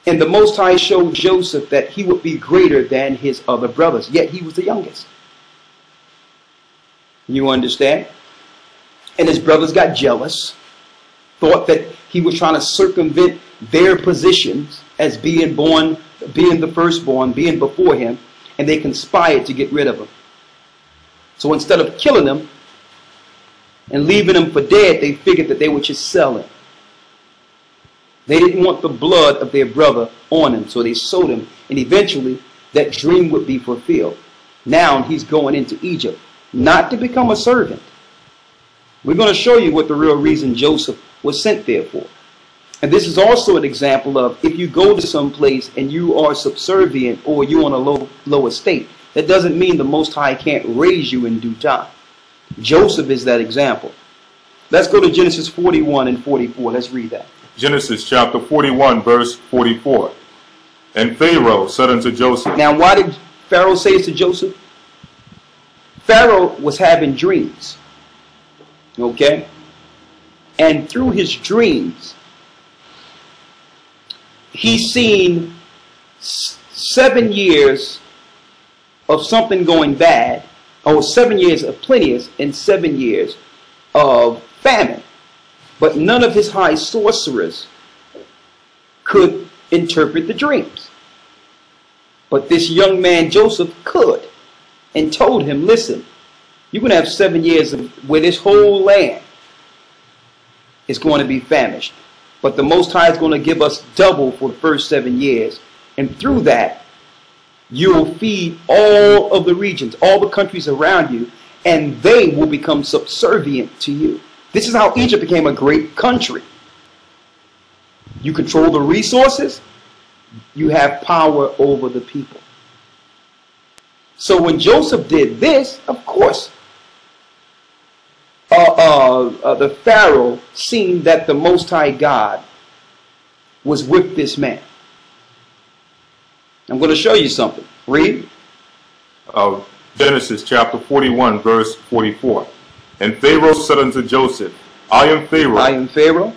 And the Most High showed Joseph that he would be greater than his other brothers, yet he was the youngest. You understand? And his brothers got jealous, thought that he was trying to circumvent their positions as being the firstborn, being before him, and they conspired to get rid of him. So instead of killing him and leaving him for dead, they figured that they would just sell him. They didn't want the blood of their brother on him, so they sold him, and eventually that dream would be fulfilled. Now he's going into Egypt, not to become a servant. We're going to show you what the real reason Joseph was sent there for. And this is also an example of, if you go to some place and you are subservient or you're on a low estate, that doesn't mean the Most High can't raise you in due time. Joseph is that example. Let's go to Genesis 41 and 44. Let's read that. Genesis chapter 41, verse 44. And Pharaoh said unto Joseph. Now, why did Pharaoh say this to Joseph? Pharaoh was having dreams. Okay? And through his dreams, he's seen 7 years of something going bad, or 7 years of plenteous and 7 years of famine. But none of his high sorcerers could interpret the dreams. But this young man Joseph could, and told him, listen, you're going to have 7 years where this whole land is going to be famished. But the Most High is going to give us double for the first 7 years. And through that, you will feed all of the regions, all the countries around you, and they will become subservient to you. This is how Egypt became a great country. You control the resources, you have power over the people. So when Joseph did this, of course, the Pharaoh seen that the Most High God was with this man. I'm going to show you something. Read. Genesis chapter 41, verse 44. And Pharaoh said unto Joseph, I am Pharaoh. I am Pharaoh.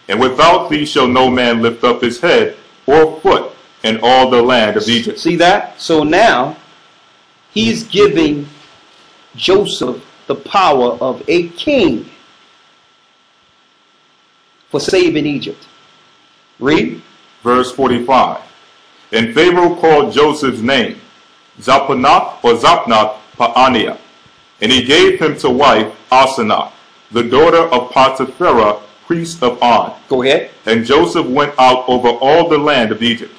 And without thee shall no man lift up his head or foot in all the land of Egypt. See that? So now, he's giving Joseph the power of a king for saving Egypt. Read. Verse 45. And Pharaoh called Joseph's name Zapanath or Zapnath Paaniah. And he gave him to wife Asenath, the daughter of Potipharah, priest of On. Go ahead. And Joseph went out over all the land of Egypt.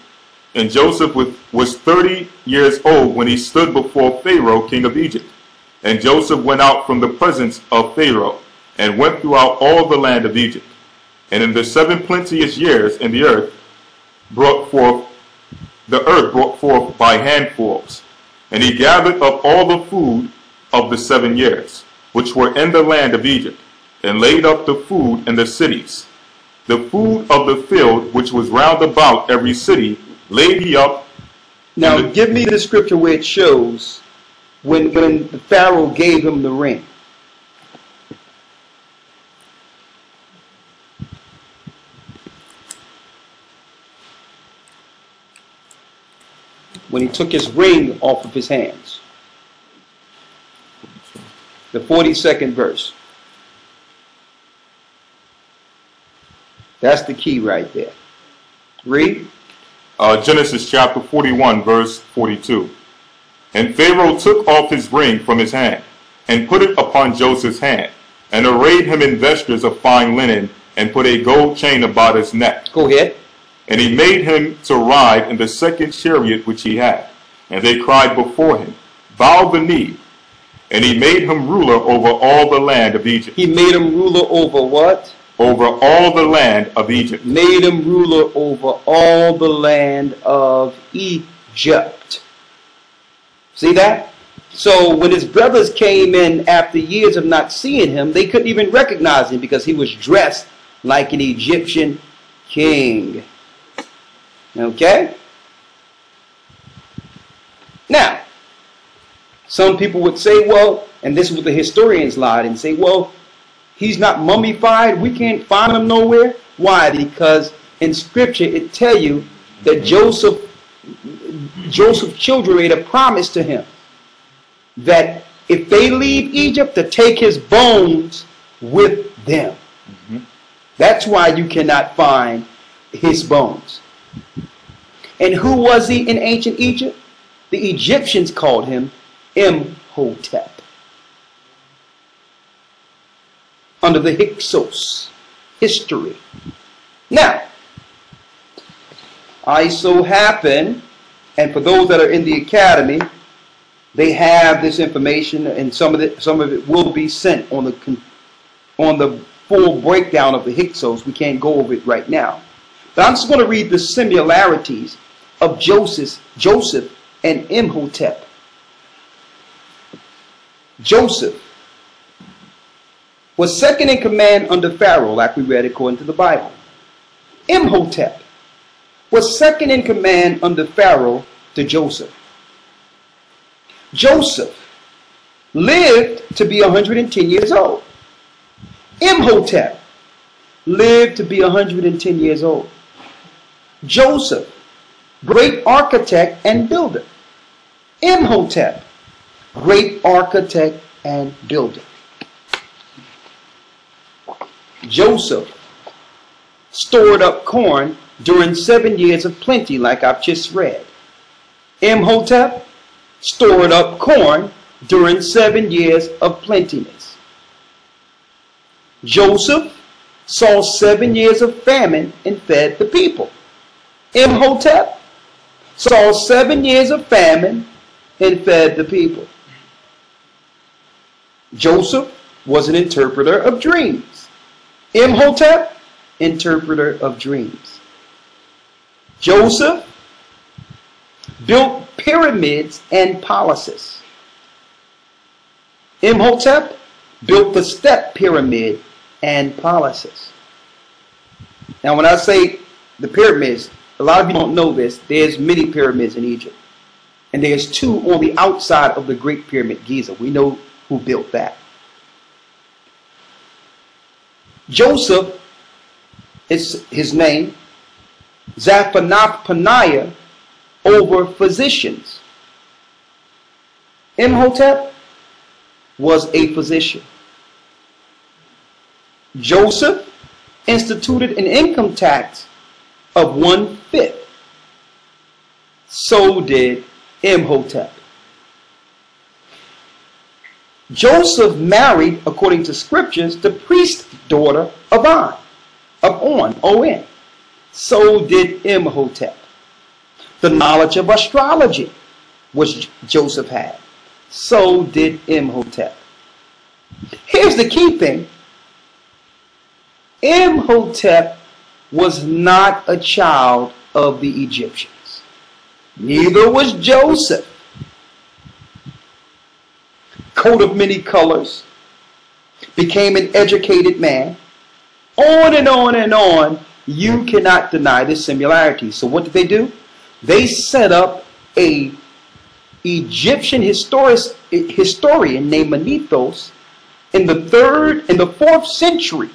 And Joseph was 30 years old when he stood before Pharaoh, king of Egypt. And Joseph went out from the presence of Pharaoh, and went throughout all the land of Egypt. And in the 7 plenteous years in the earth brought forth the earth brought forth by handfuls. And he gathered up all the food of the 7 years, which were in the land of Egypt, and laid up the food in the cities. The food of the field, which was round about every city, laid he up. Now, give me the scripture where it shows when the Pharaoh gave him the ring. When he took his ring off of his hands. The 42nd verse. That's the key right there. Read. Genesis chapter 41, verse 42. And Pharaoh took off his ring from his hand, and put it upon Joseph's hand, and arrayed him in vestures of fine linen, and put a gold chain about his neck. Go ahead. And he made him to ride in the second chariot which he had. And they cried before him, Bow the knee. And he made him ruler over all the land of Egypt. He made him ruler over what? Over all the land of Egypt. Made him ruler over all the land of Egypt. See that? So when his brothers came in after years of not seeing him, they couldn't even recognize him because he was dressed like an Egyptian king. Okay? Now, some people would say, well, and this is what the historians lied and say, well, he's not mummified. We can't find him nowhere. Why? Because in scripture it tell you that Joseph's children made a promise to him that if they leave Egypt, to take his bones with them. That's why you cannot find his bones. And who was he in ancient Egypt? The Egyptians called him Imhotep. Under the Hyksos history. Now, I so happen, and for those that are in the academy, they have this information, and some of it will be sent on the full breakdown of the Hyksos. We can't go over it right now, but I'm just going to read the similarities of Joseph and Imhotep. Joseph was second in command under Pharaoh, like we read according to the Bible. Imhotep was second in command under Pharaoh to Joseph. Joseph lived to be 110 years old. Imhotep lived to be 110 years old. Joseph, great architect and builder. Imhotep, great architect and builder. Joseph stored up corn during 7 years of plenty, like I've just read. Imhotep stored up corn during 7 years of plentiness. Joseph saw 7 years of famine and fed the people. Imhotep saw 7 years of famine and fed the people. Joseph was an interpreter of dreams. Imhotep, interpreter of dreams. Joseph built pyramids and palaces. Imhotep built the step pyramid and palaces. Now when I say the pyramids, a lot of you don't know this, there's many pyramids in Egypt. And there's two on the outside of the Great Pyramid, Giza. We know who built that. Joseph is his name. Zaphanath-Paneah over physicians. Imhotep was a physician. Joseph instituted an income tax of 1/5. So did Imhotep. Joseph married, according to scriptures, the priest's daughter of On. So did Imhotep. The knowledge of astrology, which Joseph had. So did Imhotep. Here's the key thing. Imhotep was not a child of the Egyptians. Neither was Joseph. Coat of many colors. Became an educated man. On and on and on. You cannot deny this similarity. So what did they do? They set up a Egyptian historian named Manethos in the 4th century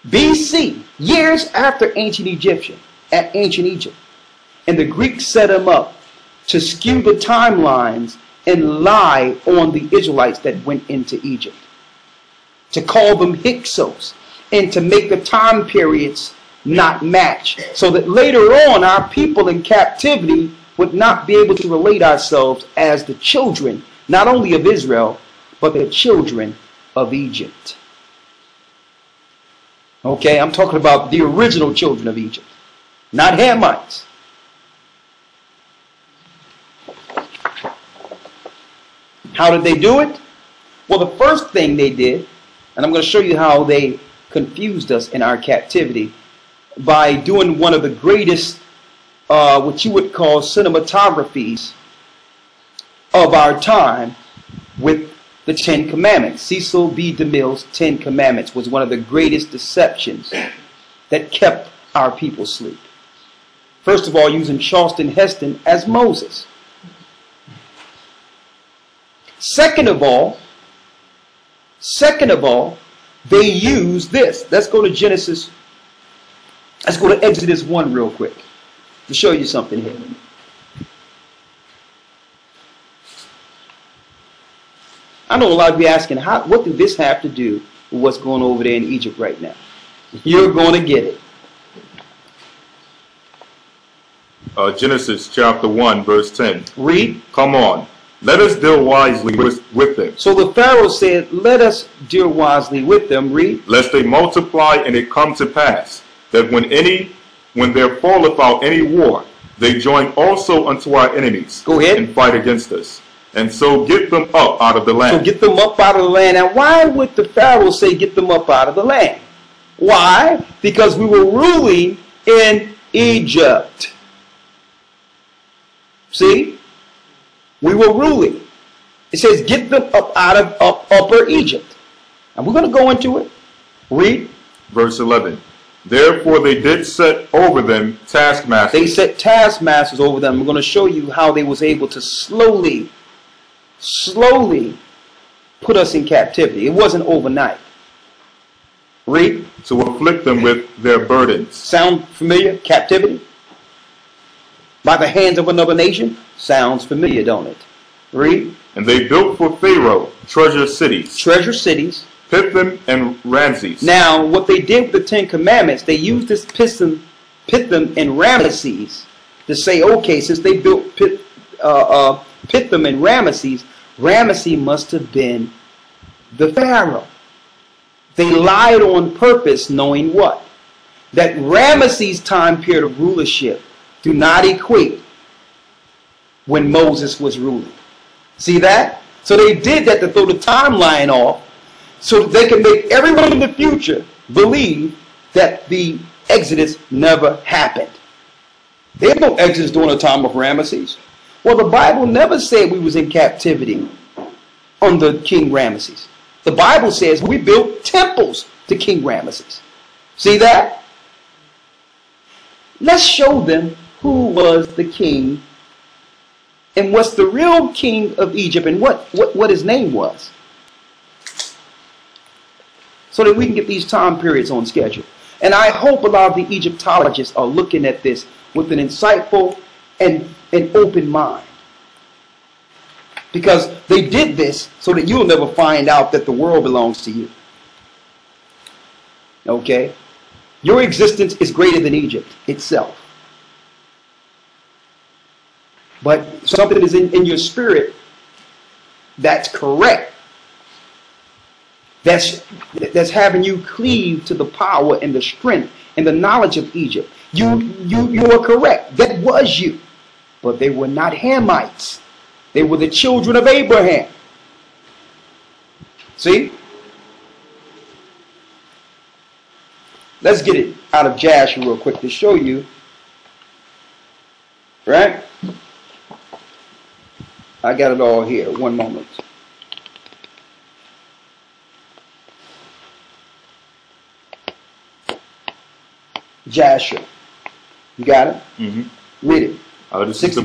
BC, years after ancient Egypt. And the Greeks set him up to skew the timelines and lie on the Israelites that went into Egypt, to call them Hyksos, and to make the time periods not match, so that later on our people in captivity would not be able to relate ourselves as the children, not only of Israel, but the children of Egypt. Okay, I'm talking about the original children of Egypt, not Hamites. How did they do it? Well, the first thing they did, and I'm going to show you how they confused us in our captivity, by doing one of the greatest, what you would call cinematographies of our time with the 10 Commandments. Cecil B. DeMille's 10 Commandments was one of the greatest deceptions that kept our people asleep. First of all, using Charleston Heston as Moses. Second of all, they use this. Let's go to Genesis. Let's go to Exodus 1 real quick to show you something here. I know a lot of you asking, what did this have to do with what's going on over there in Egypt right now? You're going to get it. Genesis chapter 1, verse 10. Read. Come on, let us deal wisely with them. So the Pharaoh said, let us deal wisely with them. Read. Lest they multiply, and it come to pass, that when there falleth out any war, they join also unto our enemies. Go ahead. And fight against us. And so get them up out of the land. So get them up out of the land. And why would the Pharaoh say get them up out of the land? Why? Because we were ruling in Egypt. See? We were ruling. It says get them up out of upper Egypt. And we're going to go into it. Read. Verse 11. Therefore they did set over them taskmasters. They set taskmasters over them. We're going to show you how they was able to slowly put us in captivity. It wasn't overnight. Read. To afflict them with their burdens. Sound familiar? Captivity? By the hands of another nation? Sounds familiar, don't it? Read. And they built for Pharaoh treasure cities. Treasure cities. Pithom and Ramses. Now, what they did with the 10 Commandments, they used this Pithom and Ramesses to say, okay, since they built Pithom and Ramesses, Ramesses must have been the Pharaoh. They lied on purpose, knowing what? That Ramesses' time period of rulership do not equate when Moses was ruling. See that? So they did that to throw the timeline off, so that they can make everyone in the future believe that the Exodus never happened. There's no Exodus during the time of Ramesses. Well, the Bible never said we was in captivity under King Ramesses. The Bible says we built temples to King Ramesses. See that? Let's show them who was the king and what's the real king of Egypt and what his name was, so that we can get these time periods on schedule. And I hope a lot of the Egyptologists are looking at this with an insightful and an open mind, because they did this so that you'll never find out that the world belongs to you. Okay? Your existence is greater than Egypt itself. But something is in your spirit that's correct. That's having you cleave to the power and the strength and the knowledge of Egypt. You are correct. That was you. But they were not Hamites. They were the children of Abraham. See? Let's get it out of Jasher real quick to show you Right? I got it all here. One moment. Jasher. You got it? Mm-hmm. Read it. This is the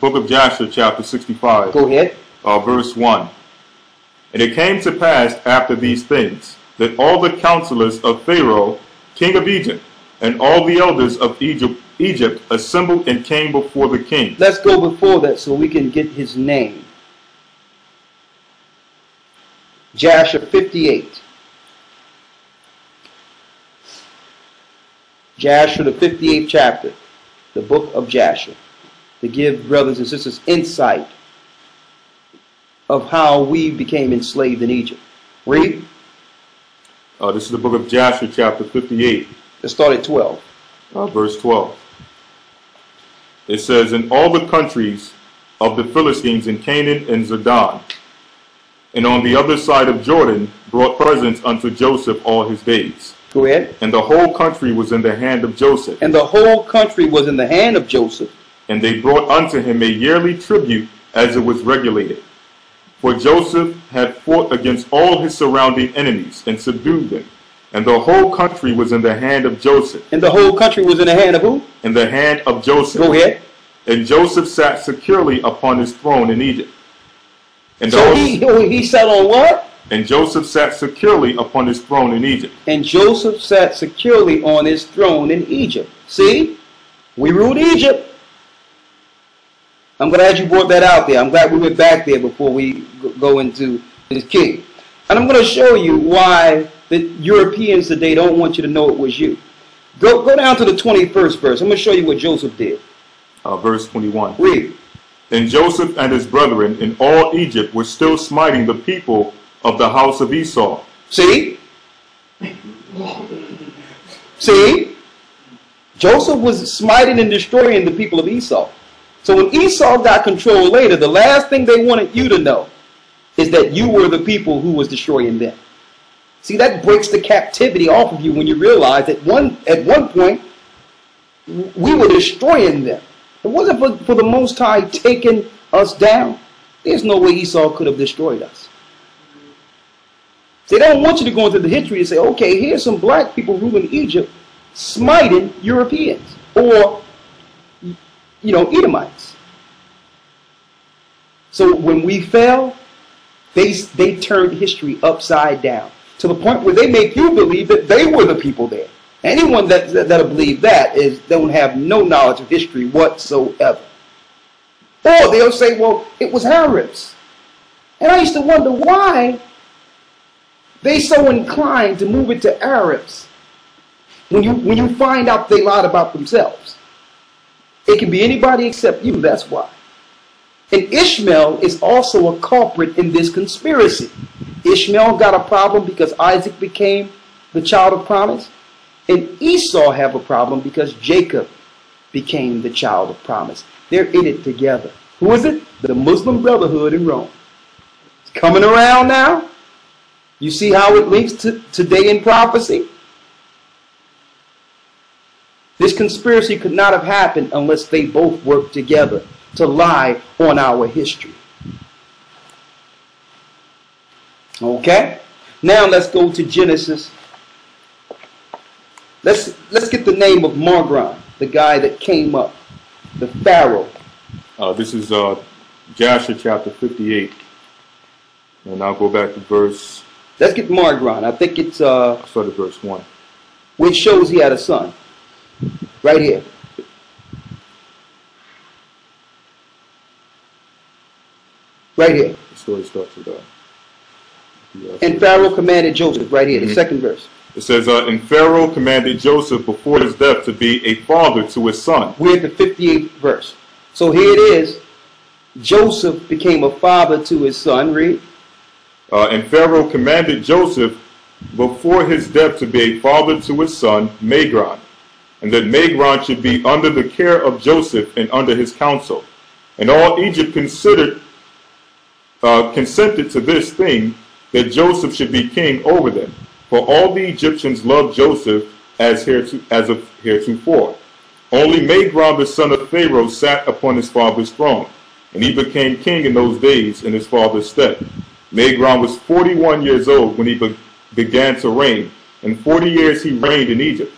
book of Jasher, chapter 65. Go ahead. Verse 1. And it came to pass after these things that all the counselors of Pharaoh, king of Egypt, and all the elders of Egypt assembled and came before the king. Let's go before that so we can get his name. Jasher 58. Jasher, the 58th chapter, the book of Jasher, to give brothers and sisters insight of how we became enslaved in Egypt. Read. This is the book of Jasher, chapter 58. Let's start at 12. Verse 12. It says, in all the countries of the Philistines in Canaan and Zidon, and on the other side of Jordan, brought presents unto Joseph all his days. Go ahead. And the whole country was in the hand of Joseph. And the whole country was in the hand of Joseph. And they brought unto him a yearly tribute as it was regulated. For Joseph had fought against all his surrounding enemies and subdued them. And the whole country was in the hand of Joseph. And the whole country was in the hand of who? In the hand of Joseph. Go ahead. And Joseph sat securely upon his throne in Egypt. And so he sat on what? And Joseph sat securely upon his throne in Egypt. And Joseph sat securely on his throne in Egypt. See? We ruled Egypt. I'm glad you brought that out there. I'm glad we went back there before we go into this king. And I'm going to show you why the Europeans today don't want you to know it was you. Go down to the 21st verse. I'm going to show you what Joseph did. Verse 21. Read. And Joseph and his brethren in all Egypt were still smiting the people of the house of Esau. See? See? Joseph was smiting and destroying the people of Esau. So when Esau got control later, the last thing they wanted you to know is that you were the people who was destroying them. See, that breaks the captivity off of you when you realize that at one point we were destroying them. It wasn't for the Most High taking us down. There's no way Esau could have destroyed us. They don't want you to go into the history and say, okay, here's some black people ruling Egypt, smiting Europeans or, Edomites. So when we fell, they turned history upside down to the point where they make you believe that they were the people there. Anyone that'll believe that don't have no knowledge of history whatsoever. Or they'll say, well, it was Arabs. And I used to wonder why they so inclined to move it to Arabs when you find out they lied about themselves. It can be anybody except you, that's why. And Ishmael is also a culprit in this conspiracy. Ishmael got a problem because Isaac became the child of promise. And Esau have a problem because Jacob became the child of promise. They're in it together. Who is it? The Muslim Brotherhood in Rome. It's coming around now. You see how it links to today in prophecy? This conspiracy could not have happened unless they both worked together to lie on our history. Okay? Now let's go to Genesis. Let's get the name of Margron, the guy that came up, the Pharaoh. This is Jasher chapter 58. And I'll go back to verse... Let's get Margron. I think it's... I'll start at verse 1. Which shows he had a son. Right here. Right here. The story starts with and Pharaoh commanded Joseph. Right here, the second verse. It says, and Pharaoh commanded Joseph before his death to be a father to his son. We're at the 58th verse. So here it is. Joseph became a father to his son. Read. And Pharaoh commanded Joseph before his death to be a father to his son, Magron, and that Magron should be under the care of Joseph and under his counsel. And all Egypt consented to this thing, that Joseph should be king over them. For all the Egyptians loved Joseph as of heretofore. Only Magron the son of Pharaoh sat upon his father's throne, and he became king in those days in his father's stead. Magron was 41 years old when he began to reign, and 40 years he reigned in Egypt.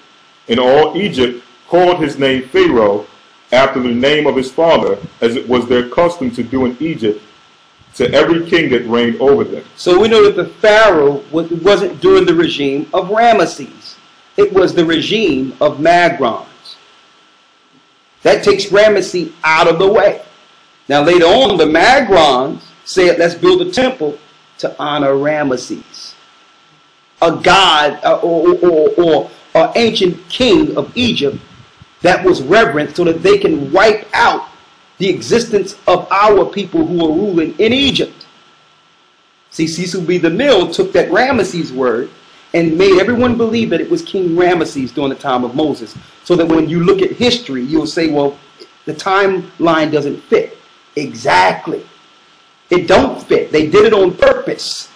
And all Egypt called his name Pharaoh, after the name of his father, as it was their custom to do in Egypt to every king that reigned over them. So we know that the Pharaoh wasn't during the regime of Ramesses. It was the regime of Magrons. That takes Ramesses out of the way. Now later on, the Magrons said, let's build a temple to honor Ramesses, a god or an ancient king of Egypt that was reverenced, so that they can wipe out the existence of our people who are ruling in Egypt. See, Cecil B. DeMille took that Ramesses word and made everyone believe that it was King Ramesses during the time of Moses, so that when you look at history, you'll say, well, the timeline doesn't fit. Exactly. It don't fit. They did it on purpose.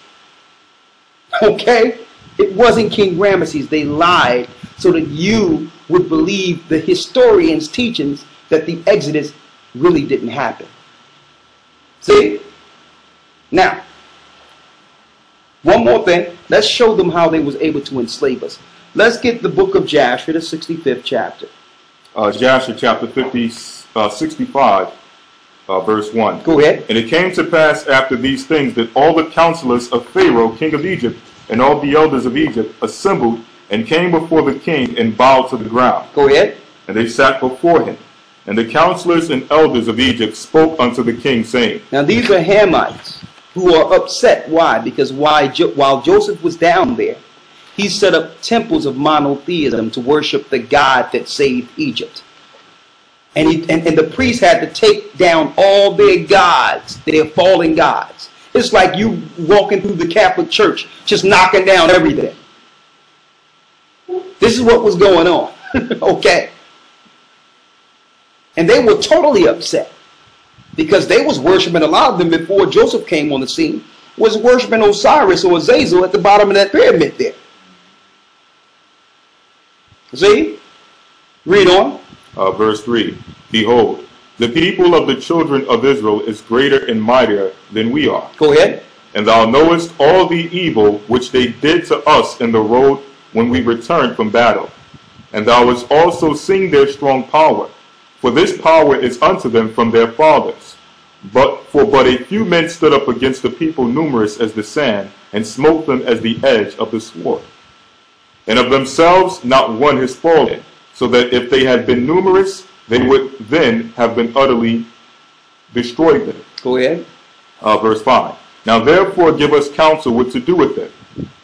Okay? It wasn't King Ramesses. They lied so that you would believe the historians' teachings that the Exodus really didn't happen. See? Now, one more thing. Let's show them how they was able to enslave us. Let's get the book of Jasher, the 65th chapter. Jasher chapter 65, verse 1. Go ahead. And it came to pass after these things that all the counselors of Pharaoh, king of Egypt, and all the elders of Egypt assembled and came before the king and bowed to the ground. Go ahead. And they sat before him. And the counselors and elders of Egypt spoke unto the king, saying, Now these are Hamites who are upset. Why? Because while Joseph was down there, he set up temples of monotheism to worship the God that saved Egypt. And the priests had to take down all their gods, their fallen gods. It's like you walking through the Catholic Church, just knocking down everything. This is what was going on. Okay? And they were totally upset because they was worshiping, a lot of them before Joseph came on the scene, was worshiping Osiris or Azazel at the bottom of that pyramid there. See? Read on. Verse 3. Behold, the people of the children of Israel is greater and mightier than we are. Go ahead. And thou knowest all the evil which they did to us in the road when we returned from battle. And thou hast also seen their strong power. For this power is unto them from their fathers. But a few men stood up against the people numerous as the sand, and smote them as the edge of the sword. And of themselves not one has fallen, so that if they had been numerous, they would then have been utterly destroyed them. Go ahead. Verse 5. Now therefore give us counsel what to do with them,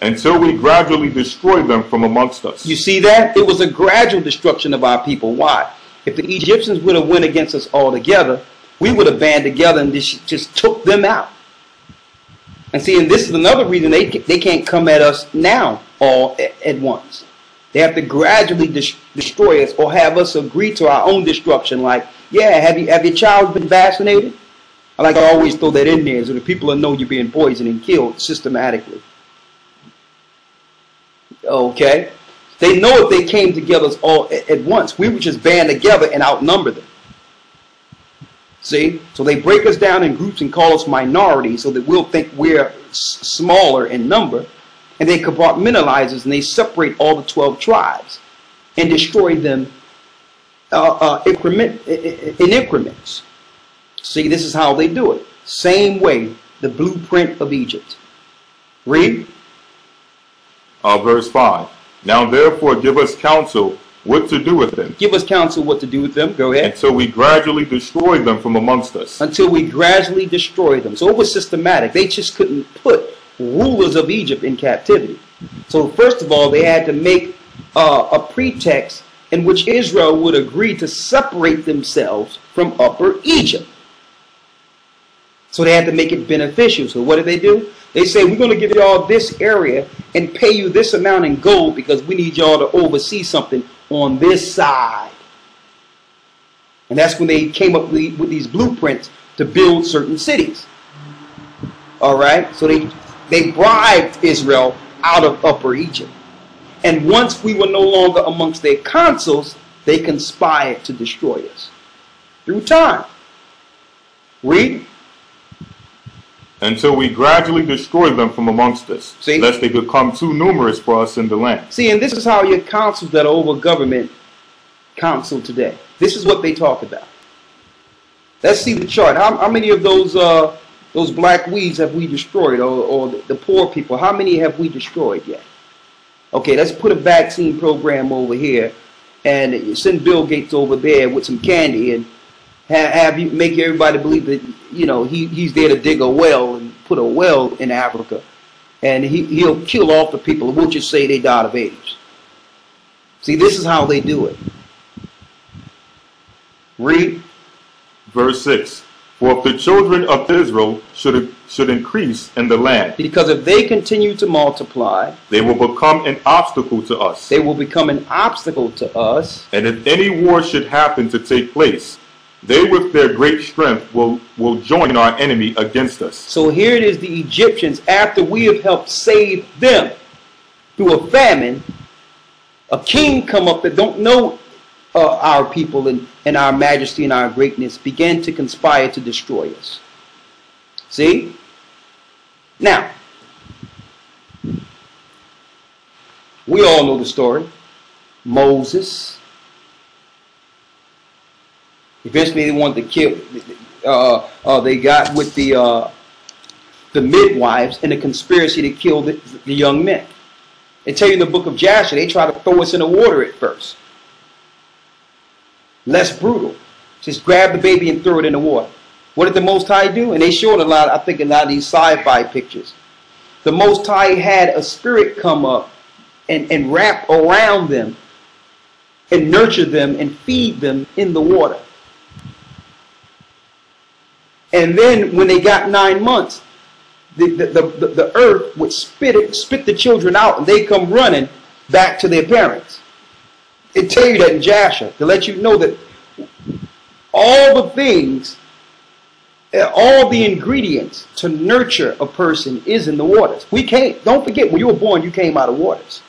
until we gradually destroy them from amongst us. You see that? It was a gradual destruction of our people. Why? If the Egyptians would have went against us all together, we would have banded together and just took them out. And see, and this is another reason they can't come at us now all at once. They have to gradually destroy us or have us agree to our own destruction. Like, yeah, have your child been vaccinated? I like to always throw that in there so that people will know you're being poisoned and killed systematically. Okay? They know if they came together all at once, we would just band together and outnumber them. See? So they break us down in groups and call us minorities so that we'll think we're smaller in number. And they compartmentalize us and they separate all the 12 tribes and destroy them in increments. See, this is how they do it. Same way, the blueprint of Egypt. Read. Verse 5. Now therefore give us counsel what to do with them. Give us counsel what to do with them. Go ahead. Until we gradually destroy them from amongst us. Until we gradually destroy them. So it was systematic. They just couldn't put rulers of Egypt in captivity. So first of all, they had to make a pretext in which Israel would agree to separate themselves from Upper Egypt. So they had to make it beneficial. So what did they do? They say, we're going to give y'all this area and pay you this amount in gold because we need y'all to oversee something on this side. And that's when they came up with these blueprints to build certain cities. All right? So they bribed Israel out of Upper Egypt. And once we were no longer amongst their consuls, they conspired to destroy us. Through time. Read. Until we gradually destroy them from amongst us, See? lest they become too numerous for us in the land. See, and this is how your councils that are over government counsel today. This is what they talk about. Let's see the chart. How many of those black weeds have we destroyed, or the poor people? How many have we destroyed yet? Okay, let's put a vaccine program over here, and send Bill Gates over there with some candy, and have you make everybody believe that he's there to dig a well and put a well in Africa, and he'll kill off the people. We'll just say they died of AIDS. See, this is how they do it. Read. Verse 6. For if the children of Israel should increase in the land, Because if they continue to multiply, they will become an obstacle to us. they will become an obstacle to us. And if any war should happen to take place, they with their great strength will join our enemy against us. So here it is, the Egyptians, after we have helped save them through a famine, a king come up that don't know our people and our majesty and our greatness, began to conspire to destroy us. See? Now, we all know the story. Moses. Eventually they wanted to kill, they got with the midwives in a conspiracy to kill the young men. They tell you in the book of Jasher, they try to throw us in the water at first. Less brutal. Just grab the baby and throw it in the water. What did the Most High do? And they showed a lot, I think, a lot of these sci-fi pictures. The Most High had a spirit come up and wrap around them and nurture them and feed them in the water. And then when they got 9 months, the earth would spit the children out, and they come running back to their parents. It tell you that in Jasher, to let you know that all the things, all the ingredients to nurture a person is in the waters. Don't forget, when you were born, you came out of waters.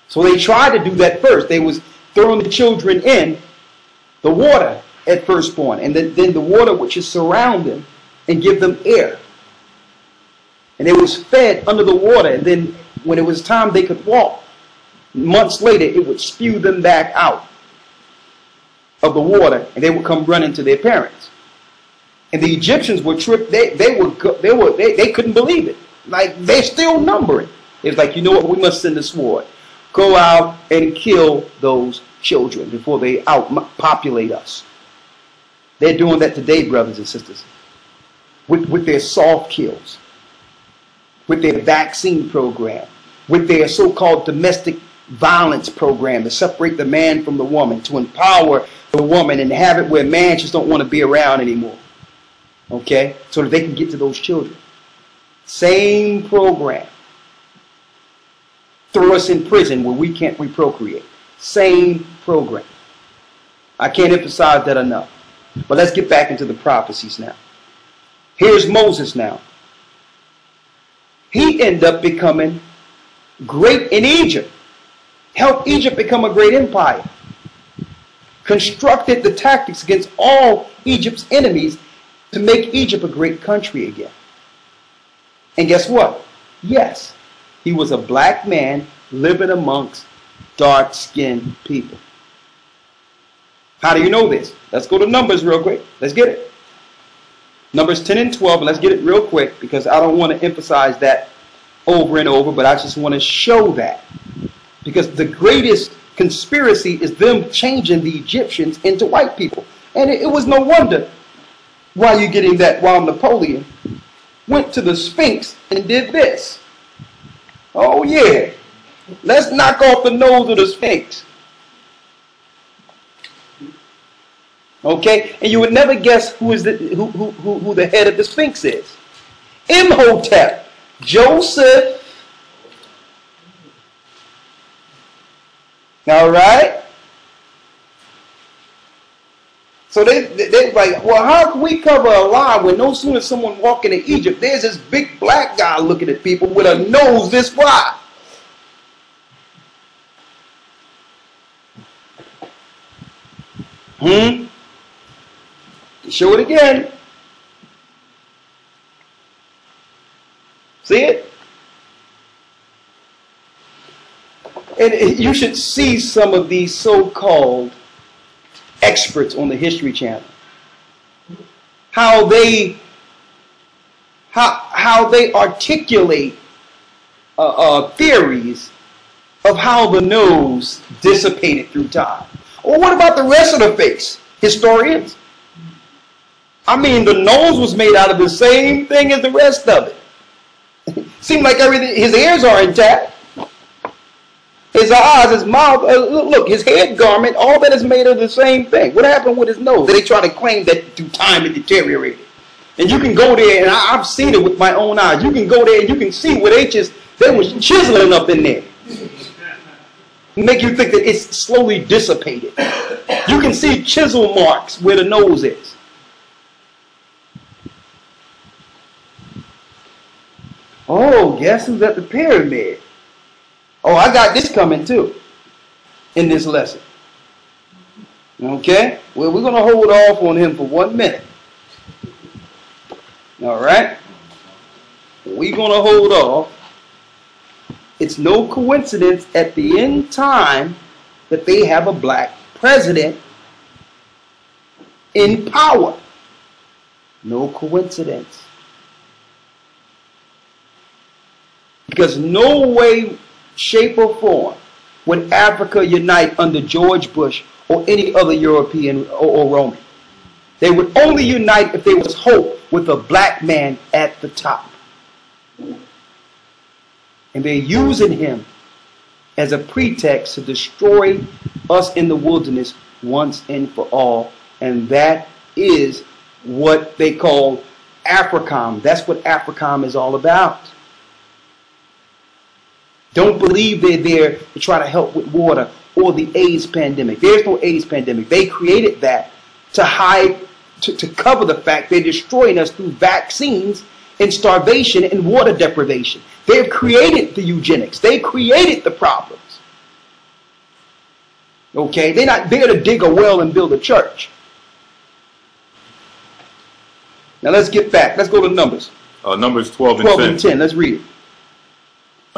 So they tried to do that first. They was throwing the children in the water at firstborn, and then the water which is surround them and give them air. And they was fed under the water, and then when it was time they could walk, months later it would spew them back out of the water, and they would come running to their parents. And the Egyptians were tripped. They couldn't believe it. Like, they're still numbering. It's like, you know what, we must send the sword. Go out and kill those children before they outpopulate us. They're doing that today, brothers and sisters, with their soft kills, with their vaccine program, with their so-called domestic violence program to separate the man from the woman, to empower the woman and have it where man just don't want to be around anymore. Okay? So that they can get to those children. Same program. Throw us in prison where we can't reprocreate. Same program. I can't emphasize that enough. But let's get back into the prophecies now. Here's Moses now. He ended up becoming great in Egypt. Helped Egypt become a great empire. Constructed the tactics against all Egypt's enemies to make Egypt a great country again. And guess what? Yes, he was a black man living amongst dark-skinned people. How do you know this? Let's go to Numbers real quick. Let's get it. Numbers 10 and 12. And let's get it real quick because I don't want to emphasize that over and over, but I just want to show that. Because the greatest conspiracy is them changing the Egyptians into white people. And it was no wonder why you're getting that while Napoleon went to the Sphinx and did this. Oh yeah, let's knock off the nose of the Sphinx. Okay, and you would never guess who the head of the Sphinx is. Imhotep, Joseph. All right. So they're like, well, how can we cover a lie when no sooner someone walking in Egypt, there's this big black guy looking at people with a nose this wide. Show it again. See it? And you should see some of these so-called experts on the History Channel. How they articulate theories of how the nose dissipated through time. Well, what about the rest of the face? Historians? I mean, the nose was made out of the same thing as the rest of it. Seemed like everything, his ears are intact. His eyes, his mouth, look, his head garment, all that is made of the same thing. What happened with his nose? They try to claim that through time it deteriorated. And you can go there, and I've seen it with my own eyes. You can go there and you can see where they was chiseling up in there. Make you think that it's slowly dissipated. You can see chisel marks where the nose is. Oh, guess who's at the pyramid? Oh, I got this coming too in this lesson. Okay? Well, we're going to hold off on him for 1 minute. All right? We're going to hold off. It's no coincidence at the end time that they have a black president in power. No coincidence. Because no way, shape, or form would Africa unite under George Bush or any other European or Roman. They would only unite if there was hope with a black man at the top. And they're using him as a pretext to destroy us in the wilderness once and for all. And that is what they call AFRICOM. That's what AFRICOM is all about. Don't believe they're there to try to help with water or the AIDS pandemic. There's no AIDS pandemic. They created that to hide, to cover the fact they're destroying us through vaccines and starvation and water deprivation. They've created the eugenics. They created the problems. Okay? They're not there to dig a well and build a church. Now let's get back. Let's go to Numbers. Numbers 12 and 10. Let's read it.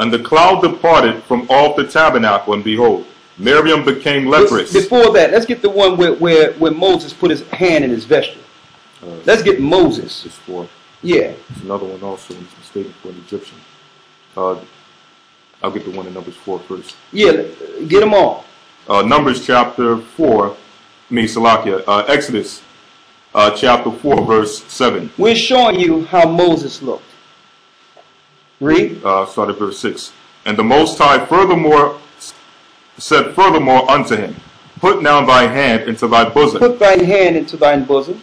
And the cloud departed from off the tabernacle, and behold, Miriam became leprous. Before that, let's get the one where Moses put his hand in his vesture. Let's get Moses. It's 4. Yeah. There's another one also. He's mistaken for an Egyptian. I'll get the one in Numbers 4 first. Yeah, get them all. Numbers chapter 4, Exodus chapter 4, verse 7. We're showing you how Moses looked. Read. Start at verse 6. And the Most High said furthermore unto him, Put now thy hand into thy bosom. Put thine hand into thine bosom.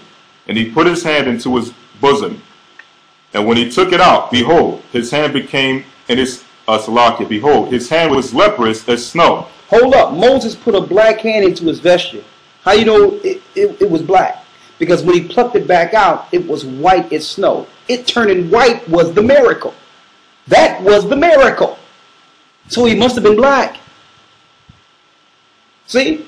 And he put his hand into his bosom. And when he took it out, behold, his hand became, behold, his hand was leprous as snow. Hold up. Moses put a black hand into his vesture. How you know it was black? Because when he plucked it back out, it was white as snow. It turning white was the miracle. That was the miracle. So he must have been black. See?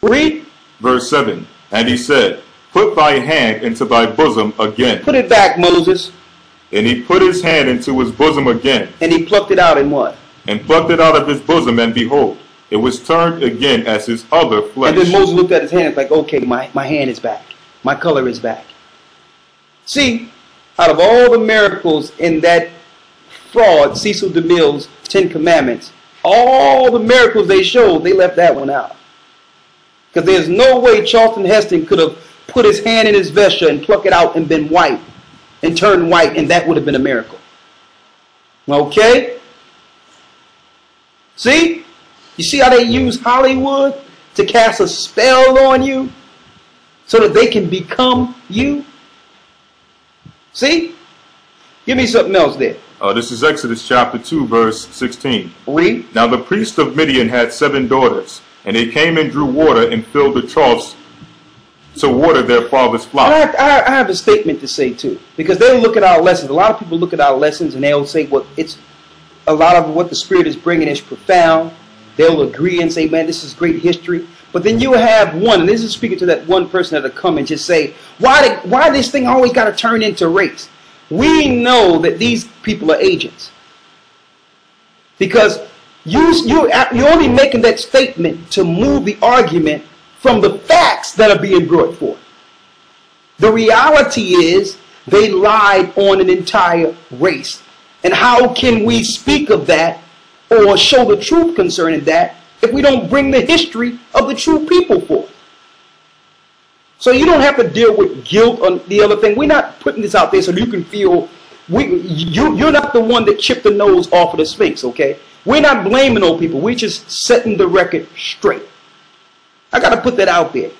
Read. Verse 7. And he said, Put thy hand into thy bosom again. Put it back, Moses. And he put his hand into his bosom again. And he plucked it out in what? And plucked it out of his bosom, and behold, it was turned again as his other flesh. And then Moses looked at his hand and was like, okay, my hand is back. My color is back. See, out of all the miracles in that fraud, Cecil DeMille's 10 Commandments, all the miracles they showed, they left that one out. Because there's no way Charlton Heston could have put his hand in his vesture and plucked it out and been white and turned white, and that would have been a miracle. Okay? See? You see how they use Hollywood to cast a spell on you so that they can become you? See? Give me something else there. This is Exodus chapter 2, verse 16. Read. Now the priest of Midian had 7 daughters, and they came and drew water and filled the troughs to water their father's flock. I have a statement to say too, because they'll look at our lessons. A lot of people look at our lessons and they'll say, well, it's a lot of what the Spirit is bringing is profound. They'll agree and say, man, this is great history. But then you have one, and this is speaking to that one person that'll come and just say, why this thing always got to turn into race? We know that these people are agents. Because you're only making that statement to move the argument from the facts that are being brought forth. The reality is they lied on an entire race. And how can we speak of that or show the truth concerning that if we don't bring the history of the true people forth? So you don't have to deal with guilt on the other thing. We're not putting this out there so you can feel you're not the one that chipped the nose off of the Sphinx, okay? We're not blaming old people. We're just setting the record straight. I got to put that out there.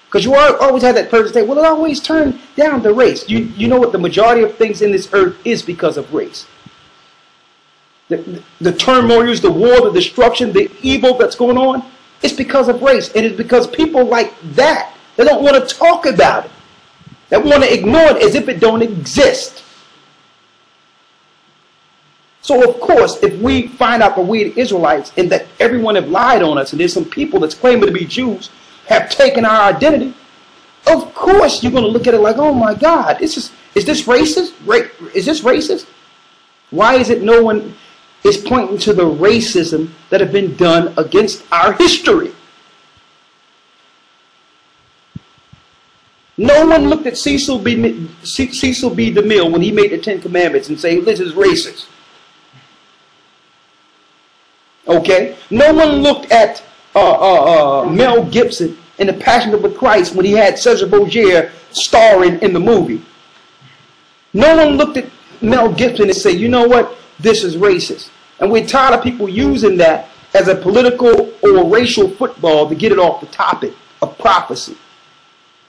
Because you always have that person say, well, it always turned down the race. You know what? The majority of things in this earth is because of race. The turmoils, the war, the destruction, the evil that's going on, it's because of race. And it's because people like that, they don't want to talk about it. They want to ignore it as if it don't exist. So, of course, if we find out that we the Israelites and that everyone have lied on us and there's some people that's claiming to be Jews have taken our identity, of course you're going to look at it like, oh my God, is this racist? Is this racist? Why is it no one is pointing to the racism that have been done against our history? No one looked at Cecil B. DeMille when he made the 10 Commandments and say, this is racist. Okay? No one looked at Mel Gibson in The Passion of the Christ when he had Cesar Borgia starring in the movie. No one looked at Mel Gibson and said, you know what? This is racist. And we're tired of people using that as a political or racial football to get it off the topic of prophecy.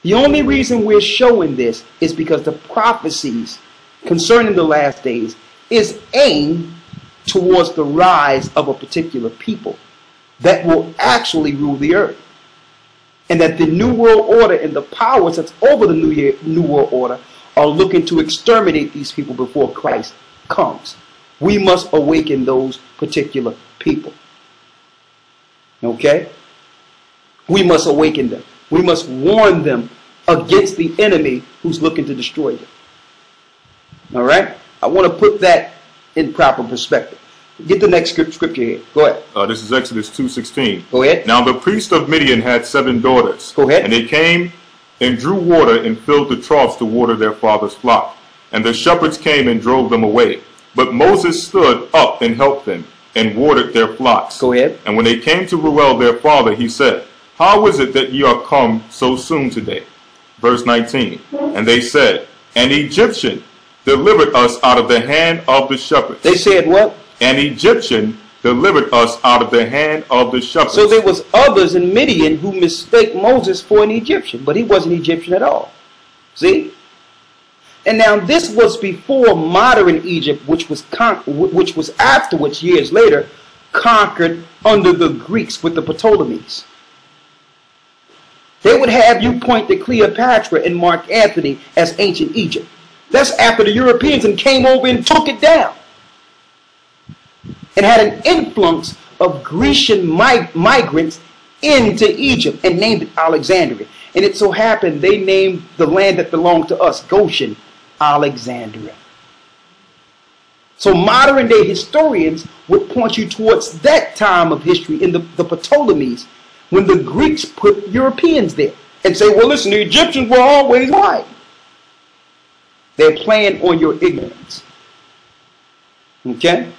The only reason we're showing this is because the prophecies concerning the last days is aimed towards the rise of a particular people that will actually rule the earth. And that the New World Order and the powers that's over the New World Order are looking to exterminate these people before Christ comes. We must awaken those particular people. Okay? We must awaken them. We must warn them against the enemy who's looking to destroy them. All right? I want to put that in proper perspective. Get the next scripture here. Go ahead. This is Exodus 2:16. Go ahead. Now the priest of Midian had 7 daughters. Go ahead. And they came and drew water and filled the troughs to water their father's flock. And the shepherds came and drove them away. But Moses stood up and helped them and watered their flocks. Go ahead. And when they came to Reuel their father, he said, how is it that ye are come so soon today? Verse 19. And they said, an Egyptian delivered us out of the hand of the shepherds. They said what? An Egyptian delivered us out of the hand of the shepherds. So there was others in Midian who mistake Moses for an Egyptian, but he wasn't Egyptian at all. See? And now this was before modern Egypt, which was afterwards, years later, conquered under the Greeks with the Ptolemies. They would have you point to Cleopatra and Mark Antony as ancient Egypt. That's after the Europeans and came over and took it down. And had an influx of Grecian migrants into Egypt and named it Alexandria. And it so happened they named the land that belonged to us, Goshen, Alexandria. So modern day historians would point you towards that time of history in the Ptolemies, when the Greeks put Europeans there and say, well, listen, the Egyptians were always white. They're playing on your ignorance. Okay?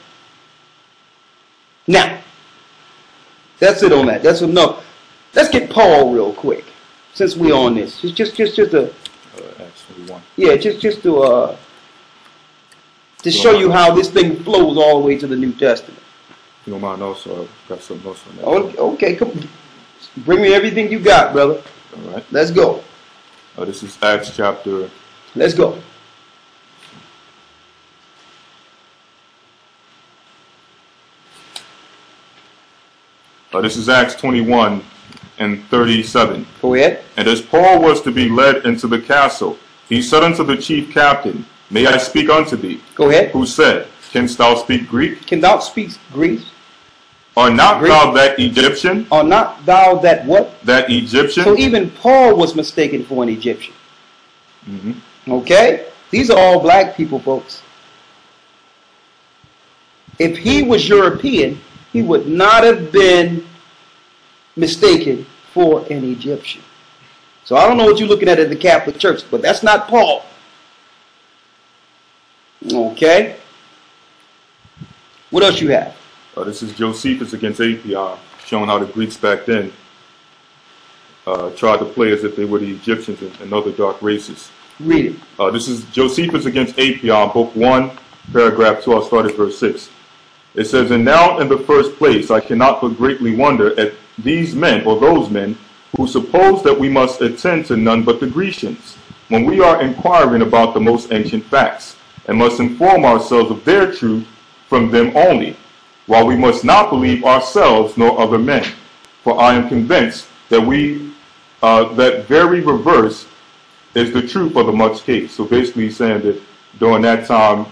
Now, that's it on that. That's enough. Let's get Paul real quick, since we're on this. Just to yeah, just to show you how this thing flows all the way to the New Testament. You don't mind also? I've got something else on that. Oh, okay, come. Bring me everything you got, brother. All right. Let's go. This is Acts chapter. Let's go. This is Acts 21 and 37. Go ahead. And as Paul was to be led into the castle, he said unto the chief captain, may I speak unto thee? Go ahead. Who said, canst thou speak Greek? Can thou speak Greek? Are not thou that Egyptian? Are not thou that what? That Egyptian? So even Paul was mistaken for an Egyptian. Mm-hmm. Okay? These are all black people, folks. If he was European, he would not have been mistaken for an Egyptian. So I don't know what you're looking at the Catholic Church, but that's not Paul. Okay? What else you have? This is Josephus against Apion, showing how the Greeks back then tried to play as if they were the Egyptians and other dark races. Read it. This is Josephus against Apion, book 1, paragraph 2. I'll start at verse 6. It says, "And now in the first place I cannot but greatly wonder at these men, or those men, who suppose that we must attend to none but the Grecians, when we are inquiring about the most ancient facts, and must inform ourselves of their truth from them only, while we must not believe ourselves nor other men. For I am convinced that that very reverse is the truth of the much case." So basically he's saying that during that time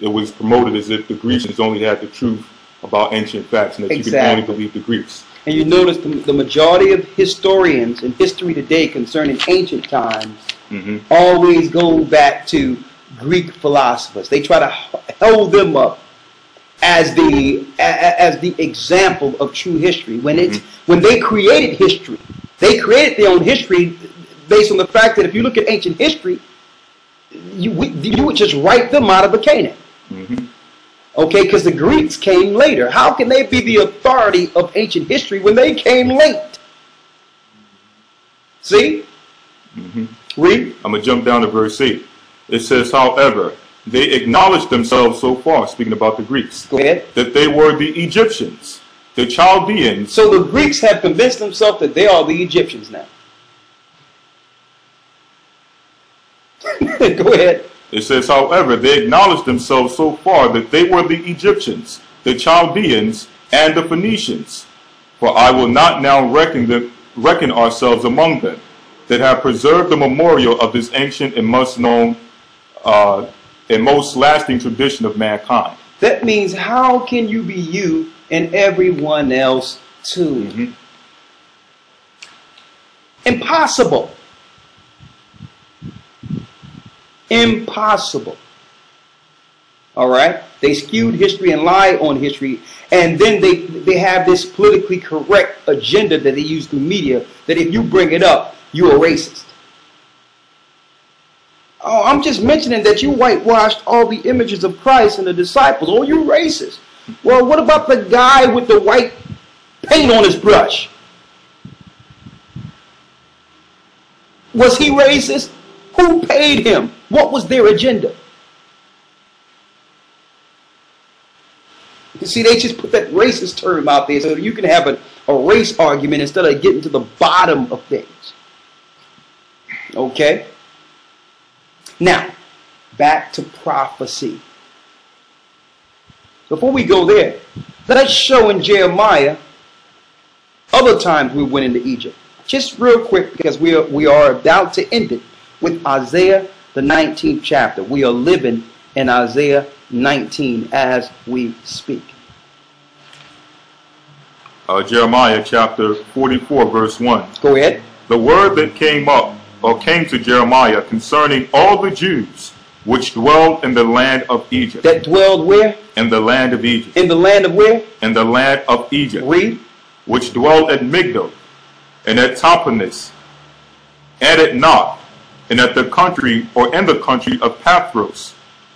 it was promoted as if the Grecians only had the truth about ancient facts, and that you can only believe the Greeks. And you notice the majority of historians in history today concerning ancient times always go back to Greek philosophers. They try to hold them up as the example of true history. When they created history, they created their own history based on the fact that if you look at ancient history, you would just write them out of a Canaan. Okay, because the Greeks came later. How can they be the authority of ancient history when they came late? See? Read. I'm going to jump down to verse 8. It says, "However, they acknowledged themselves so far," speaking about the Greeks, go ahead, "that they were the Egyptians, the Chaldeans." So the Greeks have convinced themselves that they are the Egyptians now. Go ahead. It says, "However, they acknowledged themselves so far that they were the Egyptians, the Chaldeans, and the Phoenicians. For I will not now reckon ourselves among them, that have preserved the memorial of this ancient and most known and most lasting tradition of mankind." That means, how can you be you and everyone else too? Impossible. Impossible. All right? They skewed history and lie on history, and then they have this politically correct agenda that they use through media, that if you bring it up, you're a racist. Oh, I'm just mentioning that you whitewashed all the images of Christ and the disciples. Oh, you racist. Well, what about the guy with the white paint on his brush? Was he racist? Who paid him? What was their agenda? You see, they just put that racist term out there so that you can have a race argument instead of getting to the bottom of things. Okay? Now, back to prophecy. Before we go there, let's show in Jeremiah other times we went into Egypt. Just real quick, because we are about to end it with Isaiah, the 19th chapter. We are living in Isaiah 19 as we speak. Jeremiah chapter 44, verse 1. Go ahead. "The word that came to Jeremiah concerning all the Jews which dwelled in the land of Egypt." That dwelled where? In the land of Egypt. In the land of where? In the land of Egypt. Read. "Which dwelled at Migdol, and at Tapanhes, and at Nob, and at the country, or in the country of Pathros,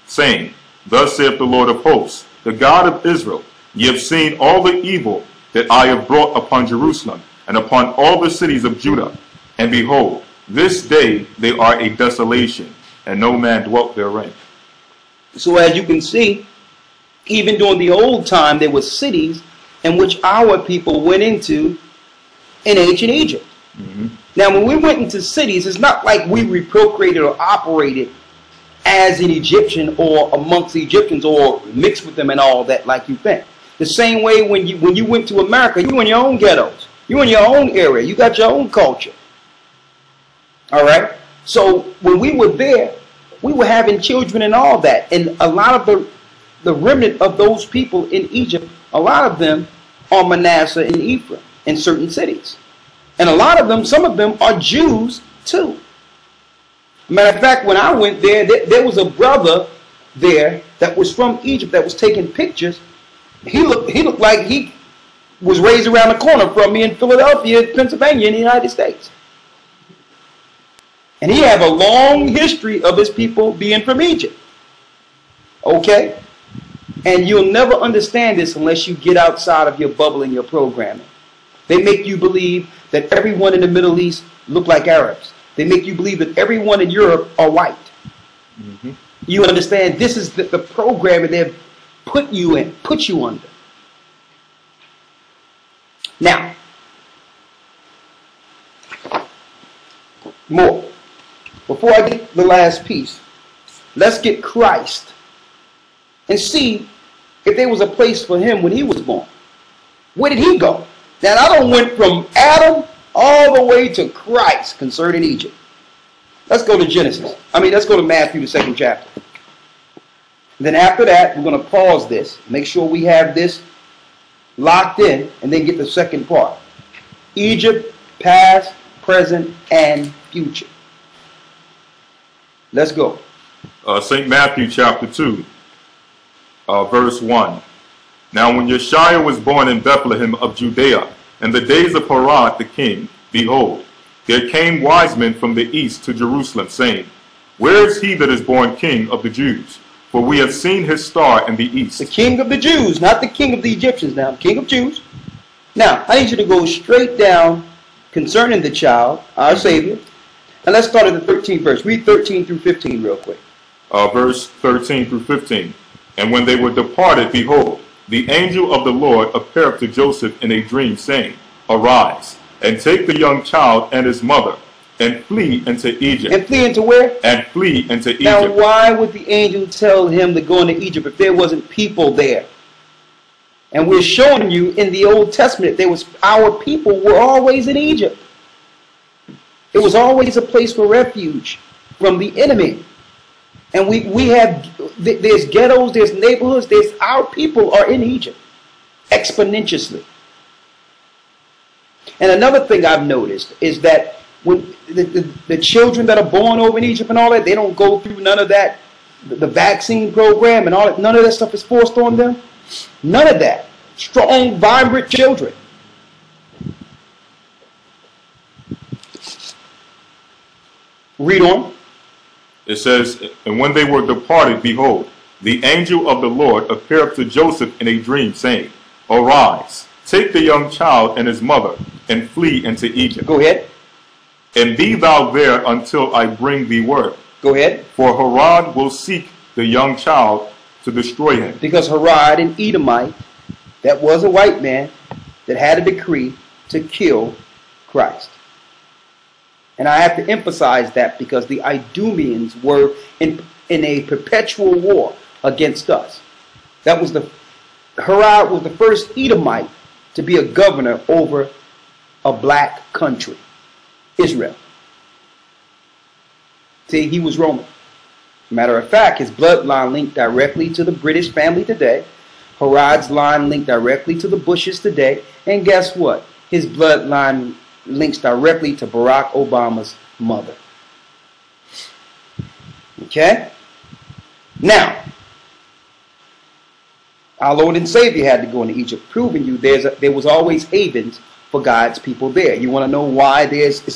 saying, Thus saith the Lord of hosts, the God of Israel, ye have seen all the evil that I have brought upon Jerusalem, and upon all the cities of Judah. And behold, this day they are a desolation, and no man dwelt therein." So as you can see, even during the old time, there were cities in which our people went into in ancient Egypt. Now, when we went into cities, it's not like we reprocreated or operated as an Egyptian or amongst the Egyptians or mixed with them and all that like you think. The same way when you went to America, you were in your own ghettos. You were in your own area. You got your own culture. All right? So when we were there, we were having children and all that. And a lot of the remnant of those people in Egypt, a lot of them on Manasseh and Ephraim in certain cities. And a lot of them, some of them are Jews too. Matter of fact, when I went there, there was a brother there that was from Egypt that was taking pictures. He looked like he was raised around the corner from me in Philadelphia, Pennsylvania, in the United States. And he had a long history of his people being from Egypt. Okay? And you'll never understand this unless you get outside of your bubble and your programming. They make you believe that everyone in the Middle East look like Arabs. They make you believe that everyone in Europe are white. Mm-hmm. You understand this is the programming they've put you in, put you under. Now, more. Before I get the last piece, let's get Christ and see if there was a place for him when he was born. Where did he go? Now, I don't went from Adam all the way to Christ concerning Egypt. Let's go to Genesis. Let's go to Matthew, the 2nd chapter. And then after that, we're going to pause this, make sure we have this locked in, and then get the second part. Egypt, past, present, and future. Let's go. St. Matthew chapter 2, verse 1. Now when Yeshua was born in Bethlehem of Judea, in the days of Herod the king, behold, there came wise men from the east to Jerusalem, saying, Where is he that is born king of the Jews? For we have seen his star in the east. The king of the Jews, not the king of the Egyptians now, the king of Jews. Now, I need you to go straight down concerning the child, our Savior. And let's start at the 13th verse. Read 13 through 15 real quick. Verse 13 through 15. And when they were departed, behold, the angel of the Lord appeared to Joseph in a dream, saying, Arise, and take the young child and his mother, and flee into Egypt. And flee into where? And flee into Egypt. Now, why would the angel tell him to go into Egypt if there wasn't people there? And we're showing you in the Old Testament, our people were always in Egypt. It was always a place for refuge from the enemy. And there's ghettos, there's neighborhoods, our people are in Egypt exponentially. And another thing I've noticed is that when the children that are born over in Egypt and all that, they don't go through none of that, the vaccine program and all that, none of that stuff is forced on them. None of that. Strong, vibrant children. Read on. It says, And when they were departed, behold, the angel of the Lord appeared to Joseph in a dream, saying, Arise, take the young child and his mother, and flee into Egypt. Go ahead. And be thou there until I bring thee word. Go ahead. For Herod will seek the young child to destroy him. Because Herod, an Edomite, that was a white man, that had a decree to kill Christ. And I have to emphasize that because the Idumeans were in a perpetual war against us. Herod was the first Edomite to be a governor over a black country, Israel. See, he was Roman. Matter of fact, his bloodline linked directly to the British family today. Herod's line linked directly to the Bushes today. And guess what? His bloodline links directly to Barack Obama's mother. Okay? Now, our Lord and Savior had to go into Egypt, proving you there was always havens for God's people there. You want to know why it's the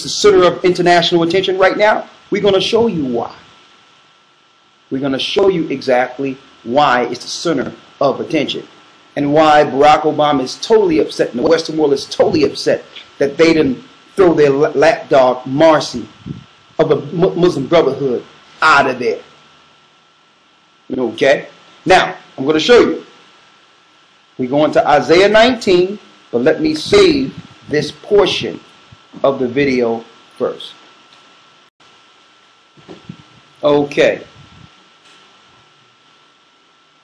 center of international attention right now? We're going to show you why. We're going to show you exactly why it's the center of attention. And why Barack Obama is totally upset and the Western world is totally upset that they didn't throw their lapdog Marcy of the Muslim Brotherhood out of there. Okay? Now, I'm going to show you. We go into Isaiah 19, but let me save this portion of the video first. Okay.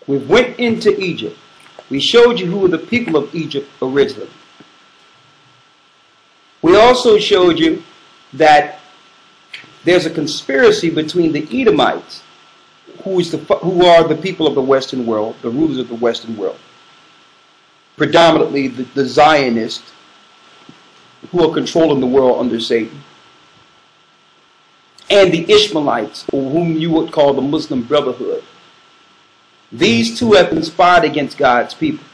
We went into Egypt. We showed you who were the people of Egypt originally. We also showed you that there's a conspiracy between the Edomites, who are the people of the Western world, the rulers of the Western world, predominantly the Zionists, who are controlling the world under Satan, and the Ishmaelites, or whom you would call the Muslim Brotherhood. These two have conspired against God's people.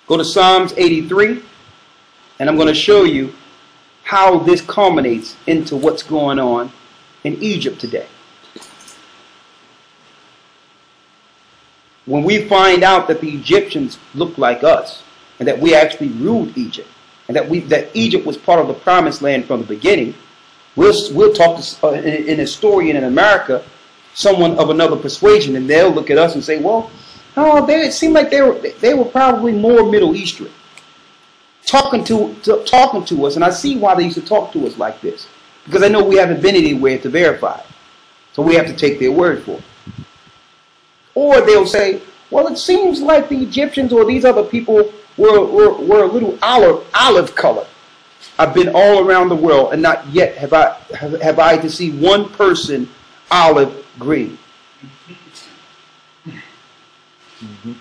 Go to Psalms 83, and I'm going to show you how this culminates into what's going on in Egypt today. When we find out that the Egyptians look like us, and that we actually ruled Egypt, and that Egypt was part of the promised land from the beginning, we'll talk to an historian in America, someone of another persuasion, and they'll look at us and say, well, no, it seemed like they were probably more Middle Eastern. Talking to us, and I see why they used to talk to us like this, because I know we haven't been anywhere to verify it, so we have to take their word for it. Or they'll say, well, it seems like the Egyptians or these other people were a little olive color. I've been all around the world, and not yet have I to see one person olive green. Mm-hmm.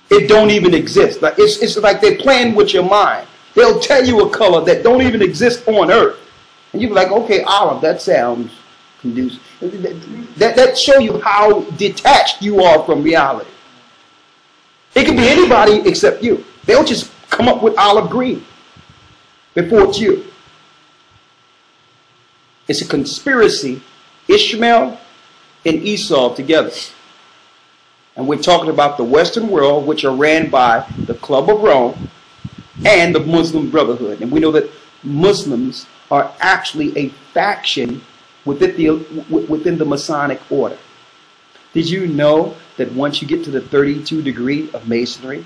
It don't even exist. Like it's like they're playing with your mind. They'll tell you a color that don't even exist on Earth, and you'll be like, okay, olive. That sounds conducive. That show you how detached you are from reality. It could be anybody except you. They'll just come up with olive green before it's you. It's a conspiracy. Ishmael and Esau together. And we're talking about the Western world, which are ran by the Club of Rome and the Muslim Brotherhood. And we know that Muslims are actually a faction within the Masonic order. Did you know that once you get to the 32 degree of Masonry,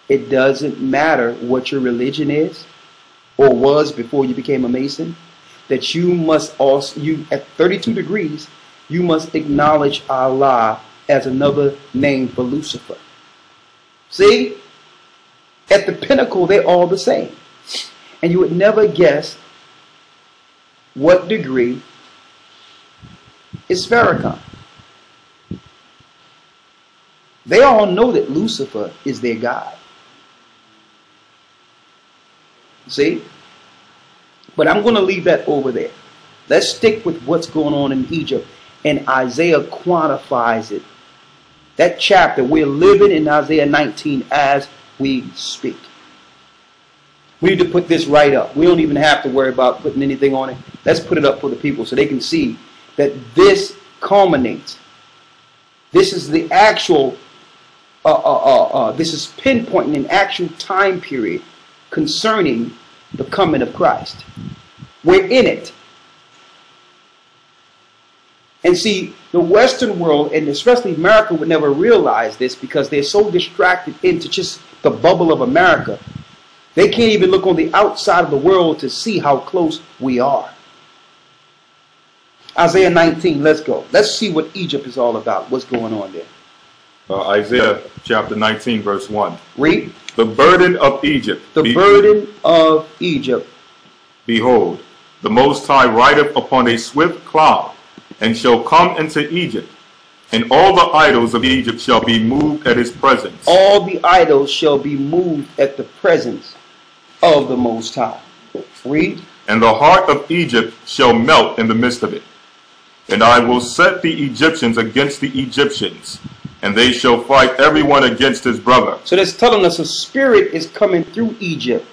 it doesn't matter what your religion is or was before you became a Mason, that you must also, at 32 degrees, you must acknowledge Allah as another name for Lucifer. See? At the pinnacle, they're all the same. And you would never guess what degree is Farrakhan. They all know that Lucifer is their God. See? But I'm going to leave that over there. Let's stick with what's going on in Egypt. And Isaiah quantifies it. That chapter, we're living in Isaiah 19 as we speak. We need to put this right up. We don't even have to worry about putting anything on it. Let's put it up for the people so they can see that this culminates. This is the actual, this is pinpointing an actual time period concerning the coming of Christ. We're in it. And see, the Western world, and especially America, would never realize this because they're so distracted into just the bubble of America. They can't even look on the outside of the world to see how close we are. Isaiah 19, let's go. Let's see what Egypt is all about. What's going on there? Isaiah chapter 19, verse 1. Read. The burden of Egypt. The burden of Egypt. Behold, the Most High rideth upon a swift cloud, and shall come into Egypt, and all the idols of Egypt shall be moved at his presence. All the idols shall be moved at the presence of the Most High. Read. And the heart of Egypt shall melt in the midst of it. And I will set the Egyptians against the Egyptians, and they shall fight everyone against his brother. So that's telling us a spirit is coming through Egypt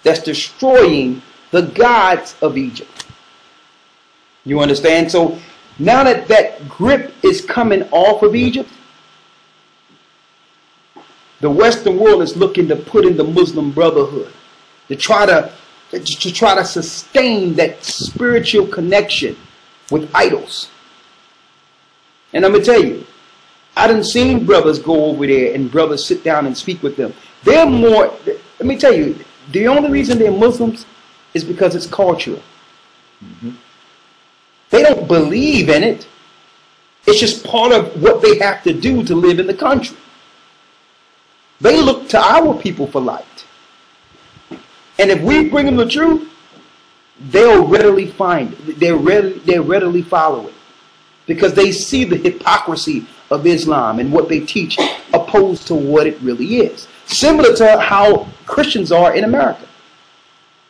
that's destroying the gods of Egypt. You understand? So now that that grip is coming off of Egypt, the Western world is looking to put in the Muslim Brotherhood to try to sustain that spiritual connection with idols. And I'm going to tell you, I done seen brothers go over there and brothers sit down and speak with them. They're more, let me tell you, the only reason they're Muslims is because it's cultural. Mm-hmm. They don't believe in it. It's just part of what they have to do to live in the country. They look to our people for light. And if we bring them the truth, they'll readily find it. They'll readily follow it. Because they see the hypocrisy of Islam and what they teach opposed to what it really is. Similar to how Christians are in America.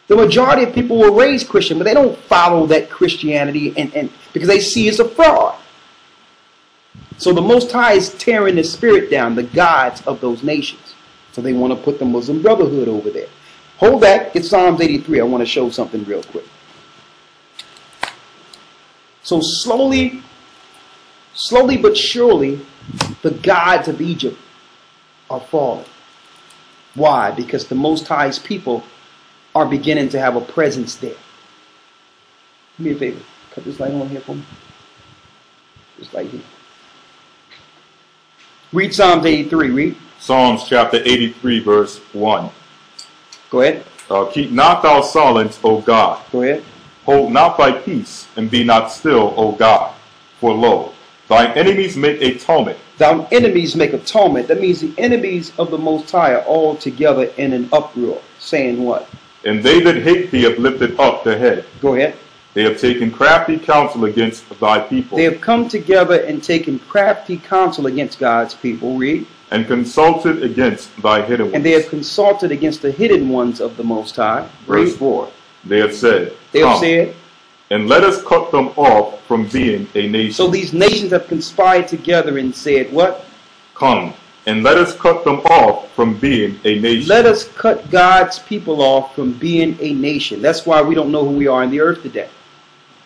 The majority of people were raised Christian, but they don't follow that Christianity and because they see it's a fraud. So the Most High is tearing the spirit down, the gods of those nations. So they want to put the Muslim Brotherhood over there. Hold that. It's Psalms 83. I want to show something real quick. So slowly but surely, the gods of Egypt are falling. Why? Because the Most High's people are beginning to have a presence there. Do me a favor. Cut this light on here for me. This light here. Read Psalms 83. Read. Psalms chapter 83, verse 1. Go ahead. Keep not thou silence, O God. Go ahead. Hold not thy peace, and be not still, O God. For lo, thine enemies make a tumult. Thine enemies make atonement. That means the enemies of the Most High are all together in an uproar. Saying what? And they that hate thee have lifted up the head. Go ahead. They have taken crafty counsel against thy people. They have come together and taken crafty counsel against God's people. Read. And consulted against thy hidden ones. And they have consulted against the hidden ones of the Most High. Read. Verse 4. They have said, They have said, and let us cut them off from being a nation. So these nations have conspired together and said what? Come, and let us cut them off from being a nation. Let us cut God's people off from being a nation. That's why we don't know who we are in the earth today.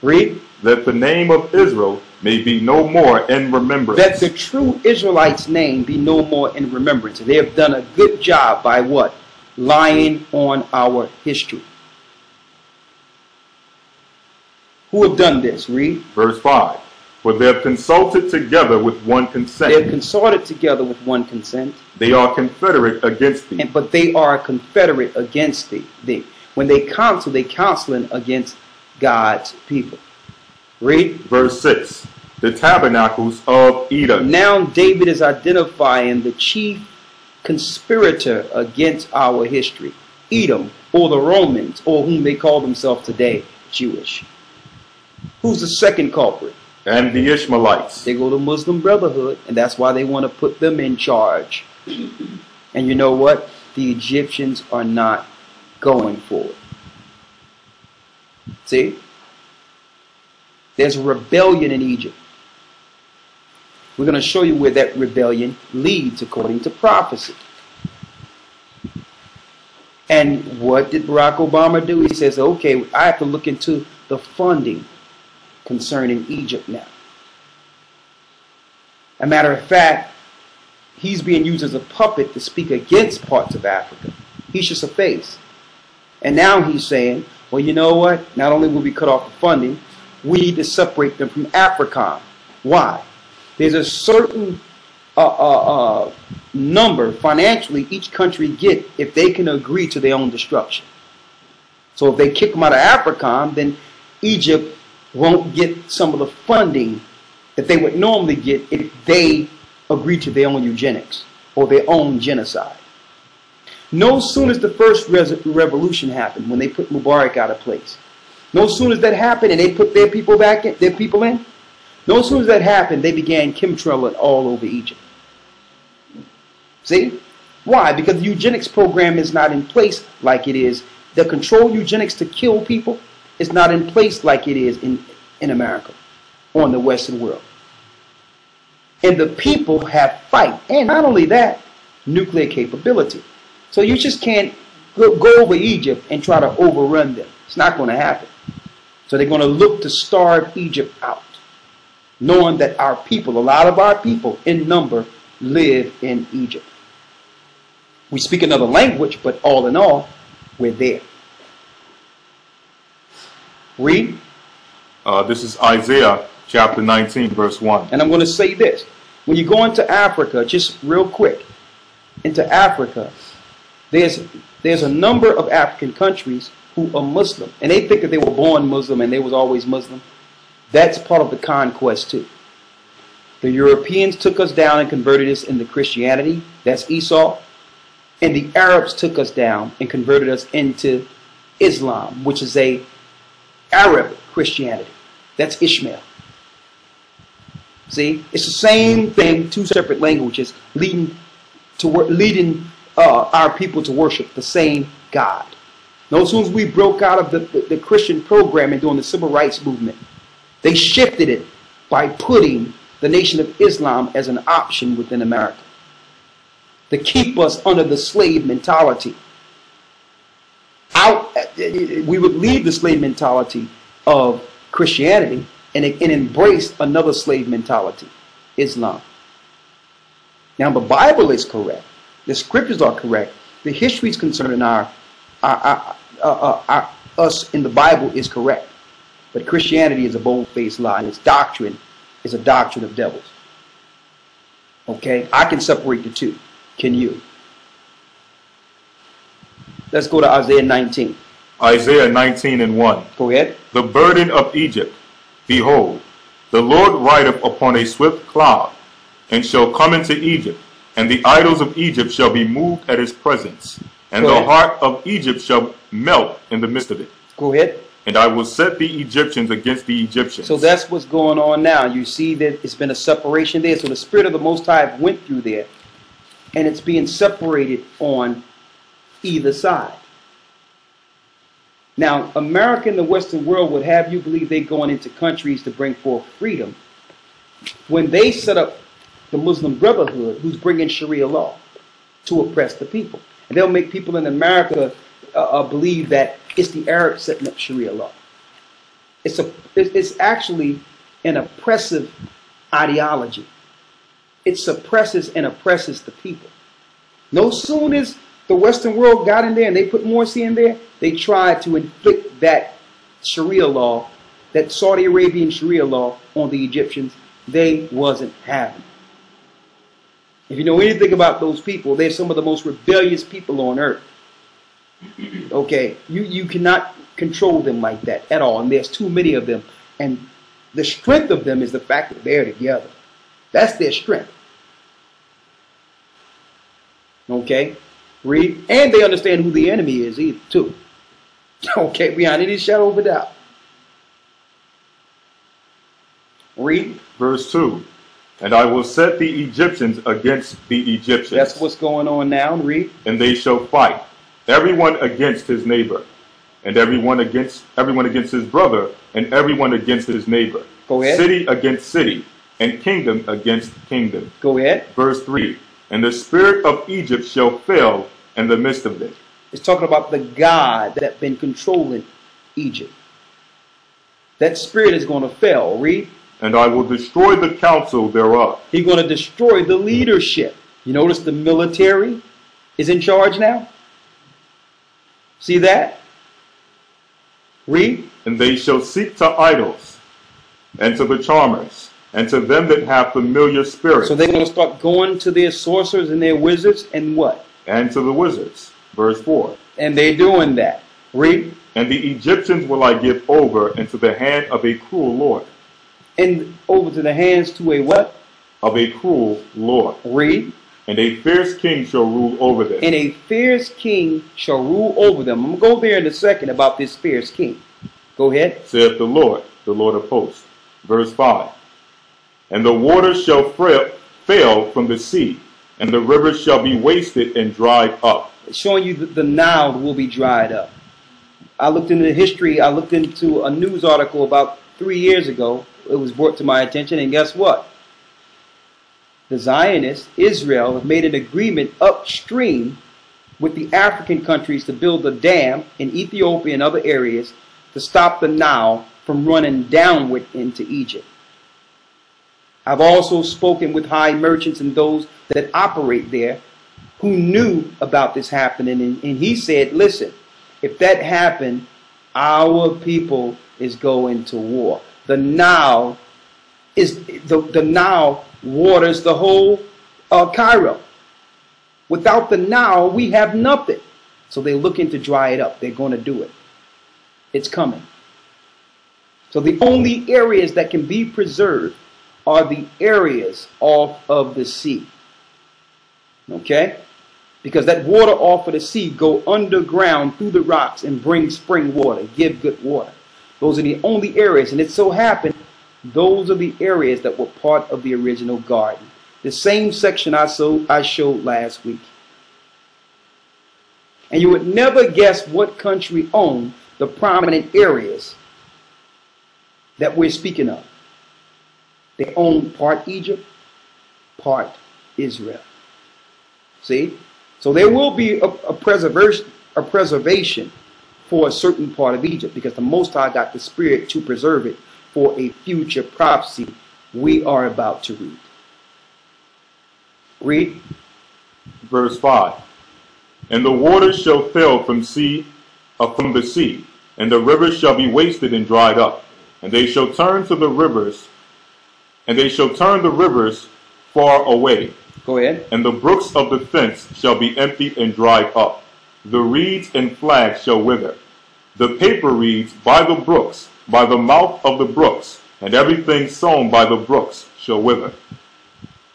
Read. That the name of Israel may be no more in remembrance. That the true Israelites' name be no more in remembrance. They have done a good job by what? Lying on our history. Who have done this? Read. Verse 5. For they have consulted together with one consent. They have consorted together with one consent. They are confederate against thee. But they are confederate against thee. When they counsel, they counseling against God's people. Read. Verse 6. The tabernacles of Edom. Now David is identifying the chief conspirator against our history. Edom, or the Romans, or whom they call themselves today, Jewish. Who's the second culprit? And the Ishmaelites. They go to Muslim Brotherhood, and that's why they want to put them in charge. And you know what? The Egyptians are not going for it. See? There's a rebellion in Egypt. We're going to show you where that rebellion leads according to prophecy. And what did Barack Obama do? He says, okay, I have to look into the funding concerning Egypt now. As a matter of fact, he's being used as a puppet to speak against parts of Africa. He's just a face. And now he's saying, well, you know what? Not only will we cut off the funding, we need to separate them from AFRICOM. Why? There's a certain number financially each country get if they can agree to their own destruction. So if they kick them out of AFRICOM, then Egypt won't get some of the funding that they would normally get if they agree to their own eugenics or their own genocide. No sooner as the first revolution happened, when they put Mubarak out of place, no sooner as that happened and they put their people back in, no sooner as that happened, they began chemtrailing all over Egypt. See? Why? Because the eugenics program is not in place like it is. The controlled eugenics to kill people is not in place like it is in America or in the Western world. And the people have fight. And not only that, nuclear capability. So you just can't go over Egypt and try to overrun them. It's not going to happen. So they're going to look to starve Egypt out, knowing that our people, a lot of our people in number, live in Egypt. We speak another language, but all in all, we're there. Read. This is Isaiah chapter 19, verse 1. And I'm going to say this. When you go into Africa, just real quick, into Africa, there's a number of African countries who are Muslim. And they think that they were born Muslim and they was always Muslim. That's part of the conquest too. The Europeans took us down and converted us into Christianity. That's Esau. And the Arabs took us down and converted us into Islam, which is a Arab Christianity. That's Ishmael. See, it's the same thing, two separate languages leading our people to worship the same God. Now, as soon as we broke out of the Christian programming during the civil rights movement, they shifted it by putting the Nation of Islam as an option within America to keep us under the slave mentality. We would leave the slave mentality of Christianity and embrace another slave mentality, Islam. Now, the Bible is correct. The scriptures are correct. The histories concerning us in the Bible is correct. But Christianity is a bold-faced lie, and its doctrine is a doctrine of devils. Okay? I can separate the two. Can you? Let's go to Isaiah 19. Isaiah 19:1. Go ahead. The burden of Egypt, behold, the Lord rideth upon a swift cloud, and shall come into Egypt, and the idols of Egypt shall be moved at his presence, and Go the ahead. heart of Egypt shall melt in the midst of it. Go ahead. And I will set the Egyptians against the Egyptians. So that's what's going on now. You see that it's been a separation there. So the Spirit of the Most High went through there, and it's being separated on either side. Now, America and the Western world would have you believe they're going into countries to bring forth freedom when they set up the Muslim Brotherhood, who's bringing Sharia law to oppress the people. And they'll make people in America believe that it's the Arabs setting up Sharia law. It's actually an oppressive ideology. It suppresses and oppresses the people. No soon as the Western world got in there and they put Morsi in there, they tried to inflict that Sharia law, that Saudi Arabian Sharia law on the Egyptians. They wasn't having it. If you know anything about those people, they're some of the most rebellious people on earth. Okay, you cannot control them like that at all, and there's too many of them. And the strength of them is the fact that they're together. That's their strength. Okay, read, and they understand who the enemy is either too. Okay, beyond any shadow of a doubt. Read. Verse 2. And I will set the Egyptians against the Egyptians. That's what's going on now. Read. And they shall fight, everyone against his neighbor, and everyone against his brother, and everyone against his neighbor. Go ahead. City against city, and kingdom against kingdom. Go ahead. Verse 3. And the spirit of Egypt shall fail in the midst of it. It's talking about the God that's been controlling Egypt. That spirit is going to fail. Read. And I will destroy the counsel thereof. He's going to destroy the leadership. You notice the military is in charge now? See that? Read. And they shall seek to idols, and to the charmers, and to them that have familiar spirits. So they're going to start going to their sorcerers and their wizards and what? And to the wizards. Verse 4. And they're doing that. Read. And the Egyptians will I give over into the hand of a cruel lord. And over to the hands to a what? Of a cruel lord. Read. And a fierce king shall rule over them. And a fierce king shall rule over them. I'm going to go there in a second about this fierce king. Go ahead. Saith the Lord of hosts. Verse 5. And the waters shall fail from the sea, and the rivers shall be wasted and dried up. It's showing you that the Nile will be dried up. I looked into history. I looked into a news article about 3 years ago. It was brought to my attention, and guess what? The Zionists, Israel, have made an agreement upstream with the African countries to build a dam in Ethiopia and other areas to stop the Nile from running downward into Egypt. I've also spoken with high merchants and those that operate there who knew about this happening, and he said, listen, if that happened, our people is going to war. The Nile waters the whole Cairo. Without the Nile, we have nothing. So they're looking to dry it up. They're going to do it. It's coming. So the only areas that can be preserved are the areas off of the sea. Okay? Because that water off of the sea go underground through the rocks and bring spring water, give good water. Those are the only areas. And it so happened Those are the areas that were part of the original garden. The same section I showed last week. And you would never guess what country owned the prominent areas that we're speaking of. They own part Egypt, part Israel. See? So there will be a preservation for a certain part of Egypt, because the Most High got the Spirit to preserve it for a future prophecy we are about to read. Read. Verse 5. And the waters shall fail from the sea, and the rivers shall be wasted and dried up, and they shall turn the rivers far away. Go ahead. And the brooks of the fence shall be emptied and dried up. The reeds and flags shall wither. The paper reeds by the brooks, by the mouth of the brooks, and everything sown by the brooks shall wither.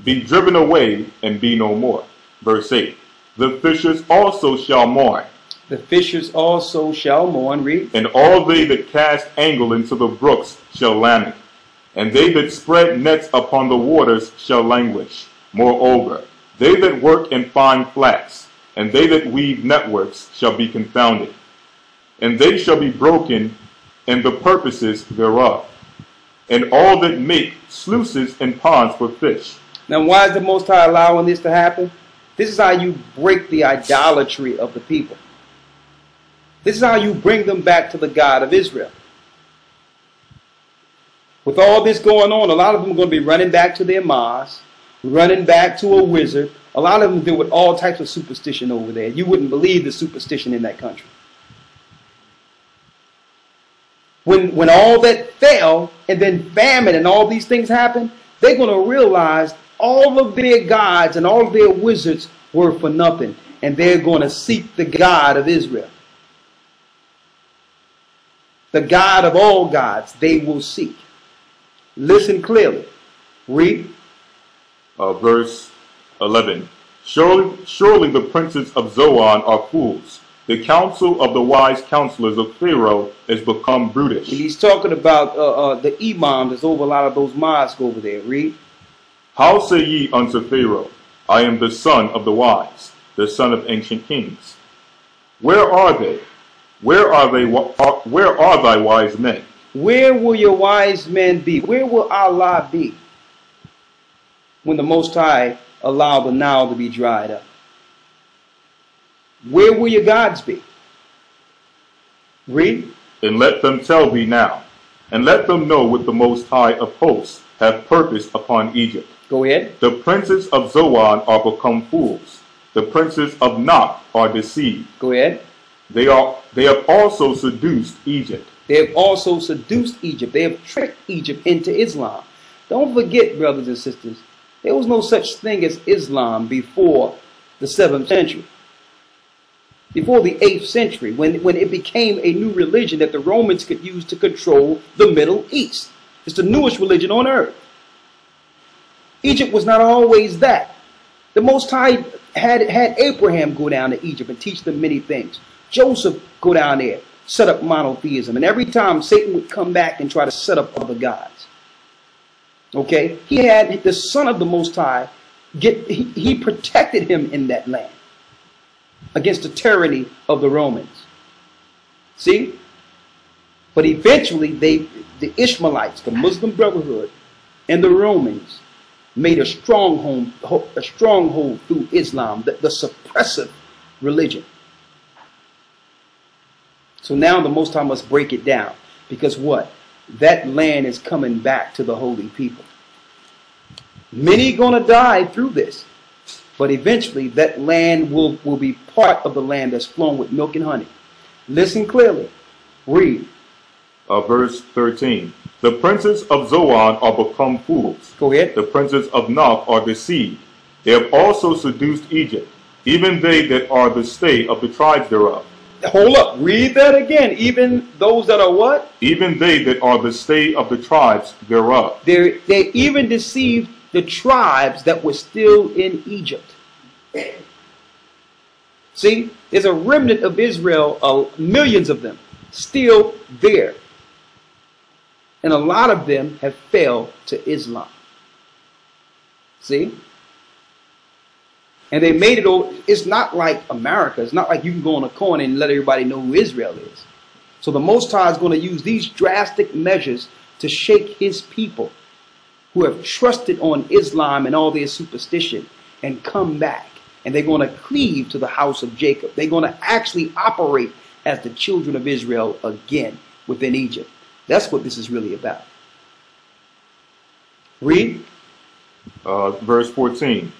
Be driven away and be no more. Verse 8. The fishers also shall mourn. The fishers also shall mourn. Read. And all they that cast angle into the brooks shall lament. And they that spread nets upon the waters shall languish. Moreover, they that work in fine flax, and they that weave networks shall be confounded. And they shall be broken in the purposes thereof. And all that make sluices and ponds for fish. Now, why is the Most High allowing this to happen? This is how you break the idolatry of the people. This is how you bring them back to the God of Israel. With all this going on, a lot of them are going to be running back to their mosques, running back to a wizard. A lot of them deal with all types of superstition over there. You wouldn't believe the superstition in that country. When all that fell, and then famine and all these things happened, they're going to realize all of their gods and all of their wizards were for nothing. And they're going to seek the God of Israel. The God of all gods they will seek. Listen clearly. Read. Verse 11. Surely the princes of Zoan are fools. The counsel of the wise counselors of Pharaoh is become brutish. And he's talking about the imams that's over a lot of those mosques over there. Read. How say ye unto Pharaoh, I am the son of the wise, the son of ancient kings? Where are they? Where are thy wise men? Where will your wise men be? Where will Allah be when the Most High allow the Nile to be dried up? Where will your gods be? Read. And let them tell thee now, and let them know what the Most High of hosts hath purposed upon Egypt. Go ahead. The princes of Zoan are become fools. The princes of Nob are deceived. Go ahead. They have also seduced Egypt. They have also seduced Egypt. They have tricked Egypt into Islam. Don't forget, brothers and sisters, there was no such thing as Islam before the 7th century. Before the 8th century, when it became a new religion that the Romans could use to control the Middle East. It's the newest religion on earth. Egypt was not always that. The Most High had Abraham go down to Egypt and teach them many things. Joseph go down there, set up monotheism. And every time Satan would come back and try to set up other gods. Okay? He had the son of the Most High, he protected him in that land against the tyranny of the Romans. See? But eventually the Ishmaelites, the Muslim Brotherhood, and the Romans made a stronghold through Islam, the suppressive religion. So now the Most High must break it down. Because what? That land is coming back to the holy people. Many gonna die through this. But eventually that land will be part of the land that's flowing with milk and honey. Listen clearly. Read. Verse 13. The princes of Zoan are become fools. Go ahead. The princes of Nob are deceived. They have also seduced Egypt, even they that are the stay of the tribes thereof. Hold up. Read that again. Even those that are what? Even they that are the stay of the tribes thereof. They even deceived the tribes that were still in Egypt. See, there's a remnant of Israel, millions of them, still there. And a lot of them have failed to Islam. See? And they made it over. It's not like America. It's not like you can go on a corner and let everybody know who Israel is. So the Most High is going to use these drastic measures to shake his people who have trusted on Islam and all their superstition and come back. And they're going to cleave to the house of Jacob. They're going to actually operate as the children of Israel again within Egypt. That's what this is really about. Read. Verse 14.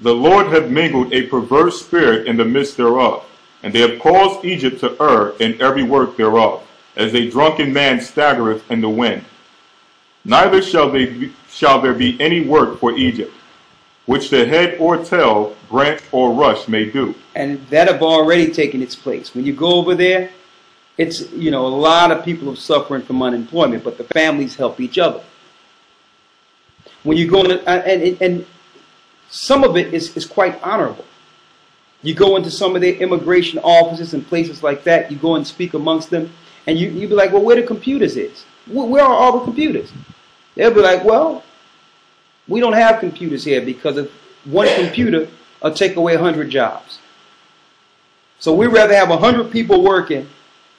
The Lord hath mingled a perverse spirit in the midst thereof, and they have caused Egypt to err in every work thereof, as a drunken man staggereth in the wind. Neither shall there be any work for Egypt, which the head or tail, branch or rush may do. And that have already taken its place. When you go over there, it's, a lot of people are suffering from unemployment, but the families help each other. When you go in, and some of it is quite honorable. You go into some of their immigration offices and places like that, you go and speak amongst them, and you be like, well, where the computers is? Where are all the computers? They'll be like, well, we don't have computers here because of one computer will take away 100 jobs. So we'd rather have 100 people working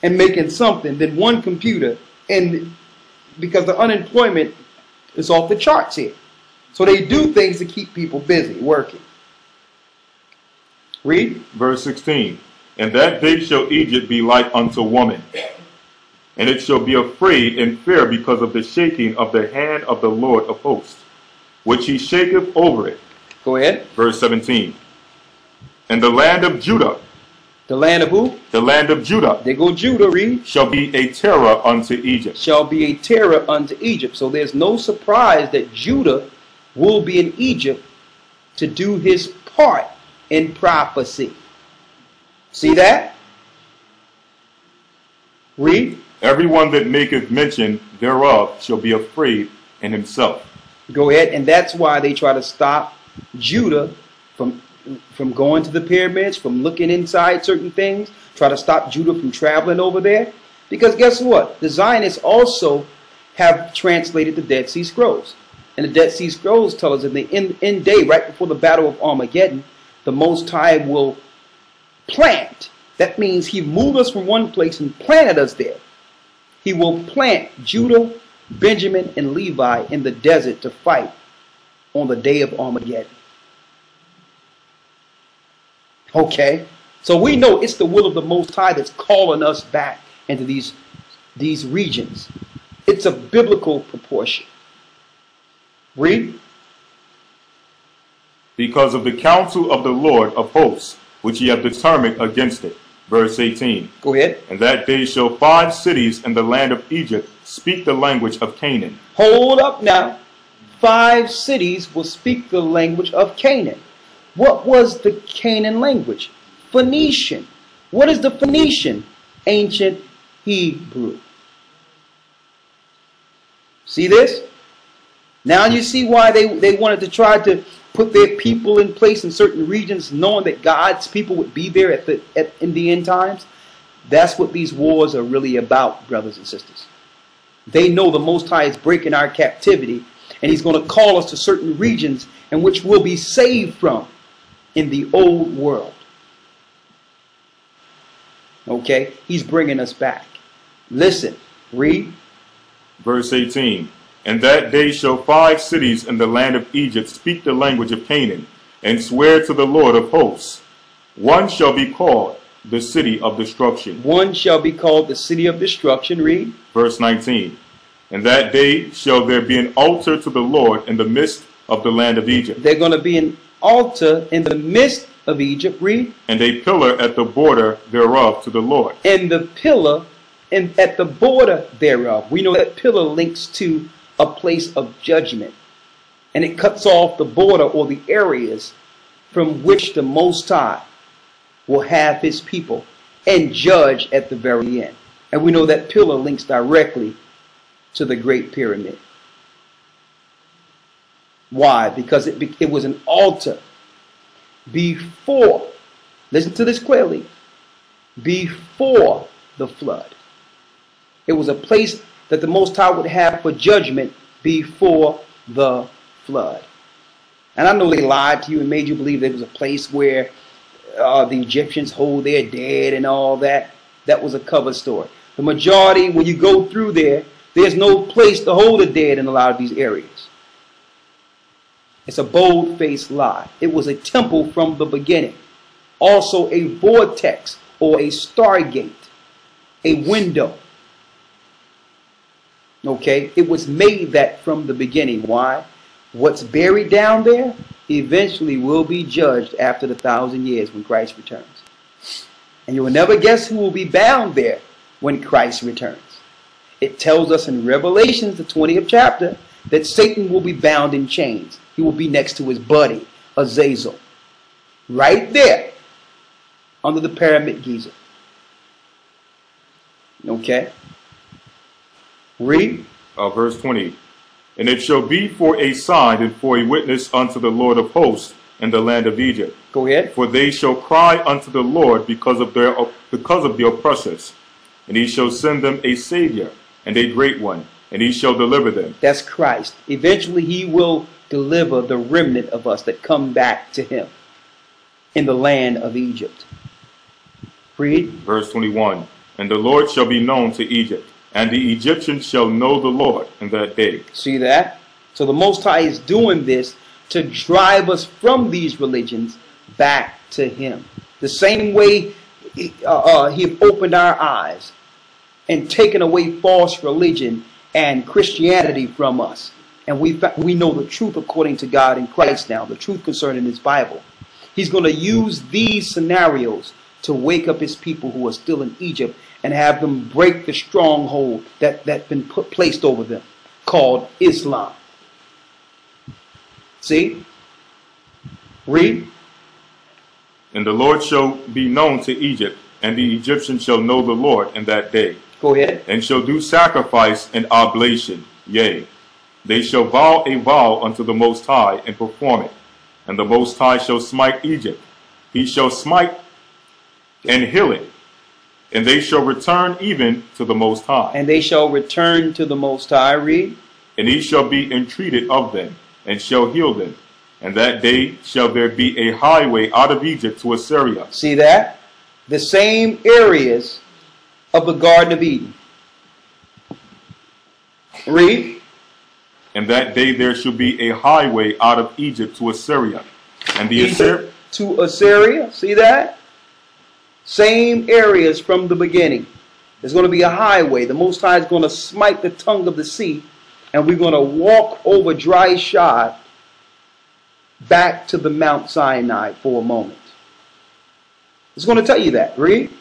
and making something than one computer, and because the unemployment is off the charts here. So they do things to keep people busy, working. Read. Verse 16. And that day shall Egypt be like unto woman, and it shall be afraid and fear because of the shaking of the hand of the Lord of hosts, which he shaketh over it. Go ahead. Verse 17. And the land of Judah. The land of who? The land of Judah. There go Judah, read. Shall be a terror unto Egypt. Shall be a terror unto Egypt. So there's no surprise that Judah will be in Egypt to do his part in prophecy. See that? Read. Everyone that maketh mention thereof shall be afraid in himself. Go ahead. And that's why they try to stop Judah from going to the pyramids, from looking inside certain things, try to stop Judah from traveling over there. Because guess what? The Zionists also have translated the Dead Sea Scrolls. And the Dead Sea Scrolls tell us in the end day, right before the Battle of Armageddon, the Most High will plant. That means he moved us from one place and planted us there. He will plant Judah, Benjamin, and Levi in the desert to fight on the day of Armageddon. Okay? So we know it's the will of the Most High that's calling us back into these regions. It's a biblical proportion. Read. Because of the counsel of the Lord of hosts, which he hath determined against it. Verse 18. Go ahead. And that day shall 5 cities in the land of Egypt speak the language of Canaan. Hold up now. 5 cities will speak the language of Canaan. What was the Canaan language? Phoenician. What is the Phoenician? Ancient Hebrew. See this? Now you see why they wanted to try to put their people in place in certain regions, knowing that God's people would be there in the end times. That's what these wars are really about, brothers and sisters. They know the Most High is breaking our captivity, and he's going to call us to certain regions in which we'll be saved from in the old world. Okay? He's bringing us back. Listen. Read. Verse 18. And that day shall 5 cities in the land of Egypt speak the language of Canaan, and swear to the Lord of hosts. One shall be called the city of destruction. One shall be called the city of destruction. Read. Verse 19. And that day shall there be an altar to the Lord in the midst of the land of Egypt. They're going to be an altar in the midst of Egypt. Read. And a pillar at the border thereof to the Lord. And the pillar at the border thereof. We know that pillar links to a place of judgment, and it cuts off the border or the areas from which the Most High will have his people and judge at the very end. And we know that pillar links directly to the Great Pyramid. Why? Because it was an altar before, listen to this clearly, before the flood. It was a place that the Most High would have for judgment before the flood. And I know they lied to you and made you believe there was a place where the Egyptians hold their dead and all that. That was a cover story. The majority, when you go through there, there's no place to hold the dead in a lot of these areas. It's a bold-faced lie. It was a temple from the beginning. Also a vortex or a stargate, a window. Okay, it was made that from the beginning. Why? What's buried down there eventually will be judged after the 1,000 years when Christ returns. And you will never guess who will be bound there when Christ returns. It tells us in Revelation, the 20th chapter, that Satan will be bound in chains. He will be next to his buddy, Azazel. Right there, under the pyramid Giza. Okay? Read. Verse 20. And it shall be for a sign and for a witness unto the Lord of hosts in the land of Egypt. Go ahead. For they shall cry unto the Lord because of the oppressors, and he shall send them a Savior and a great one, and he shall deliver them. That's Christ. Eventually he will deliver the remnant of us that come back to him in the land of Egypt. Read. Verse 21. And the Lord shall be known to Egypt, and the Egyptians shall know the Lord in that day. See that? So the Most High is doing this to drive us from these religions back to him. The same way he opened our eyes and taken away false religion and Christianity from us. And we know the truth according to God in Christ now, the truth concerning his Bible. He's going to use these scenarios to wake up his people who are still in Egypt and have them break the stronghold that's been placed over them, called Islam. See? Read. And the Lord shall be known to Egypt, and the Egyptians shall know the Lord in that day. Go ahead. And shall do sacrifice and oblation, yea, they shall vow a vow unto the Most High and perform it. And the Most High shall smite Egypt. He shall smite and heal it. And they shall return even to the Most High. And they shall return to the Most High. Read. And he shall be entreated of them, and shall heal them. And that day shall there be a highway out of Egypt to Assyria. See that? The same areas of the Garden of Eden. Read. And that day there shall be a highway out of Egypt to Assyria. And the Egypt to Assyria. See that? Same areas from the beginning. There's going to be a highway. The Most High is going to smite the tongue of the sea, and we're going to walk over dry shod back to the Mount Sinai for a moment. It's going to tell you that. Read.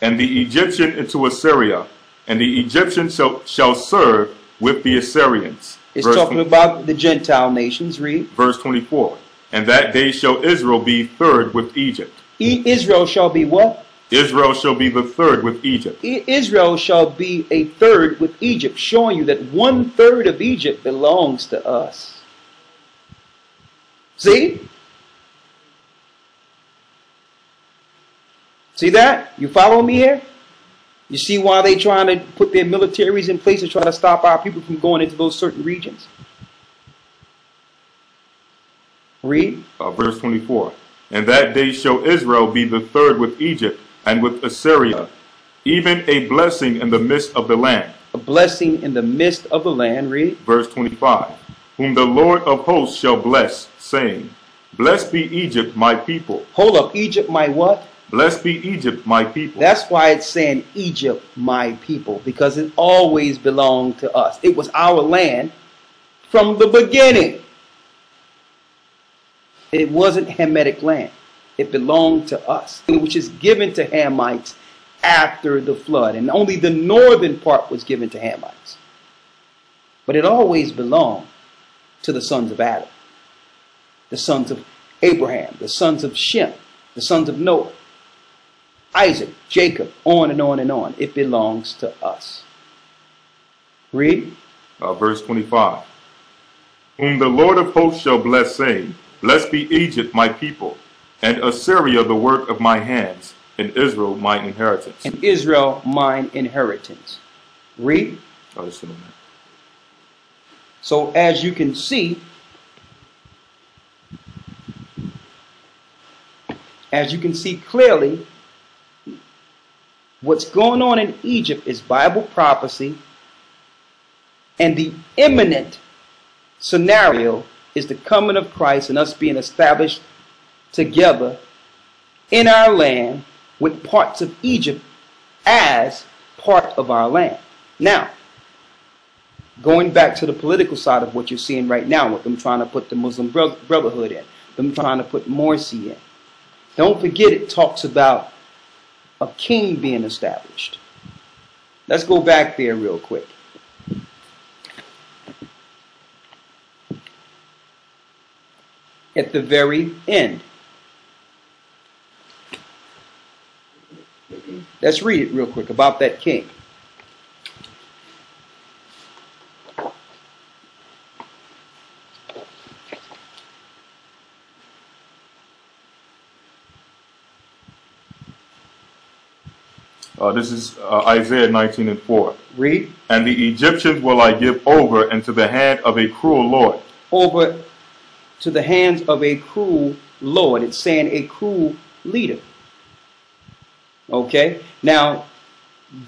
And the Egyptian into Assyria, and the Egyptians shall serve with the Assyrians. It's talking about the Gentile nations. Read. Verse 24. And that day shall Israel be third with Egypt. Israel shall be what? Israel shall be the third with Egypt. Israel shall be a third with Egypt, showing you that 1/3 of Egypt belongs to us. See? See that? You follow me here? You see why they trying to put their militaries in place to try to stop our people from going into those certain regions? Read. Verse 24. And that day shall Israel be the third with Egypt and with Assyria, even a blessing in the midst of the land. A blessing in the midst of the land. Read. Verse 25. Whom the Lord of hosts shall bless, saying, Blessed be Egypt, my people. Hold up. Egypt, my what? Blessed be Egypt, my people. That's why it's saying Egypt, my people, because it always belonged to us. It was our land from the beginning. It wasn't Hamitic land. It belonged to us, which is given to Hamites after the flood. And only the northern part was given to Hamites. But it always belonged to the sons of Adam, the sons of Abraham, the sons of Shem, the sons of Noah, Isaac, Jacob, on and on and on. It belongs to us. Read. Verse 25. Whom the Lord of hosts shall bless, saying, Blessed be Egypt, my people, and Assyria, the work of my hands, and Israel, mine inheritance. And Israel, mine inheritance. Read. Oh, this one. So as you can see, clearly, what's going on in Egypt is Bible prophecy, and the imminent scenario is the coming of Christ and us being established together in our land with parts of Egypt as part of our land. Now, going back to the political side of what you're seeing right now with them trying to put the Muslim Brotherhood in, them trying to put Morsi in. Don't forget it talks about a king being established. Let's go back there real quick. At the very end. Let's read it real quick about that king. This is Isaiah 19:4. Read. And the Egyptians will I give over into the hand of a cruel Lord. Over to the hands of a cruel Lord. It's saying a cruel leader. Okay? Now,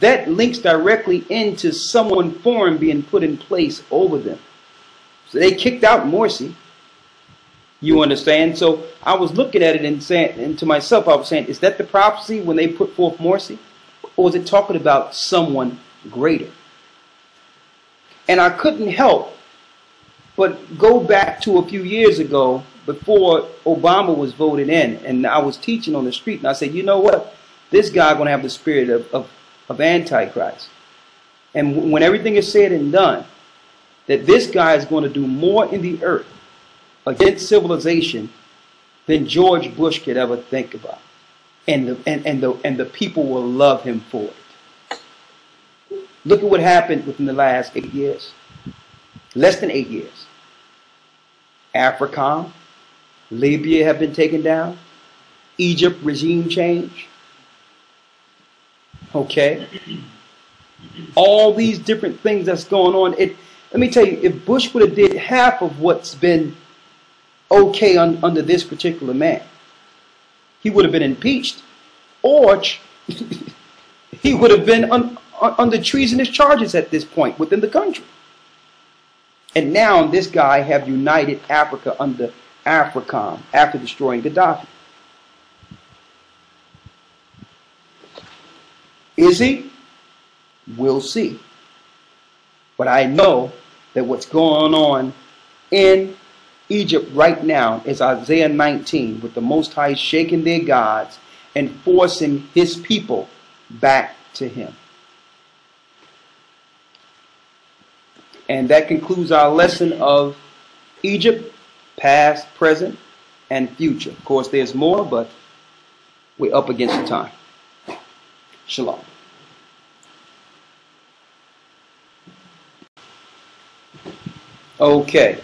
that links directly into someone foreign being put in place over them. So they kicked out Morsi. You understand? So I was looking at it and saying, and to myself, I was saying, is that the prophecy when they put forth Morsi? Or is it talking about someone greater? And I couldn't help but go back to a few years ago before Obama was voted in, and I was teaching on the street, and I said, you know what? This guy's going to have the spirit of Antichrist. And when everything is said and done, that this guy is going to do more in the earth against civilization than George Bush could ever think about. And the people will love him for it. Look at what happened within the last 8 years. Less than 8 years. Africa, Libya have been taken down. Egypt regime change. Okay. All these different things that's going on. Let me tell you, if Bush would have did half of what's been okay under this particular man, he would have been impeached, or he would have been under treasonous charges at this point within the country. And now this guy have united Africa under AFRICOM after destroying Gaddafi. Is he? We'll see. But I know that what's going on in Egypt right now is Isaiah 19, with the Most High shaking their gods and forcing his people back to him. And that concludes our lesson of Egypt, past, present, and future. Of course, there's more, but we're up against the time. Shalom. Okay.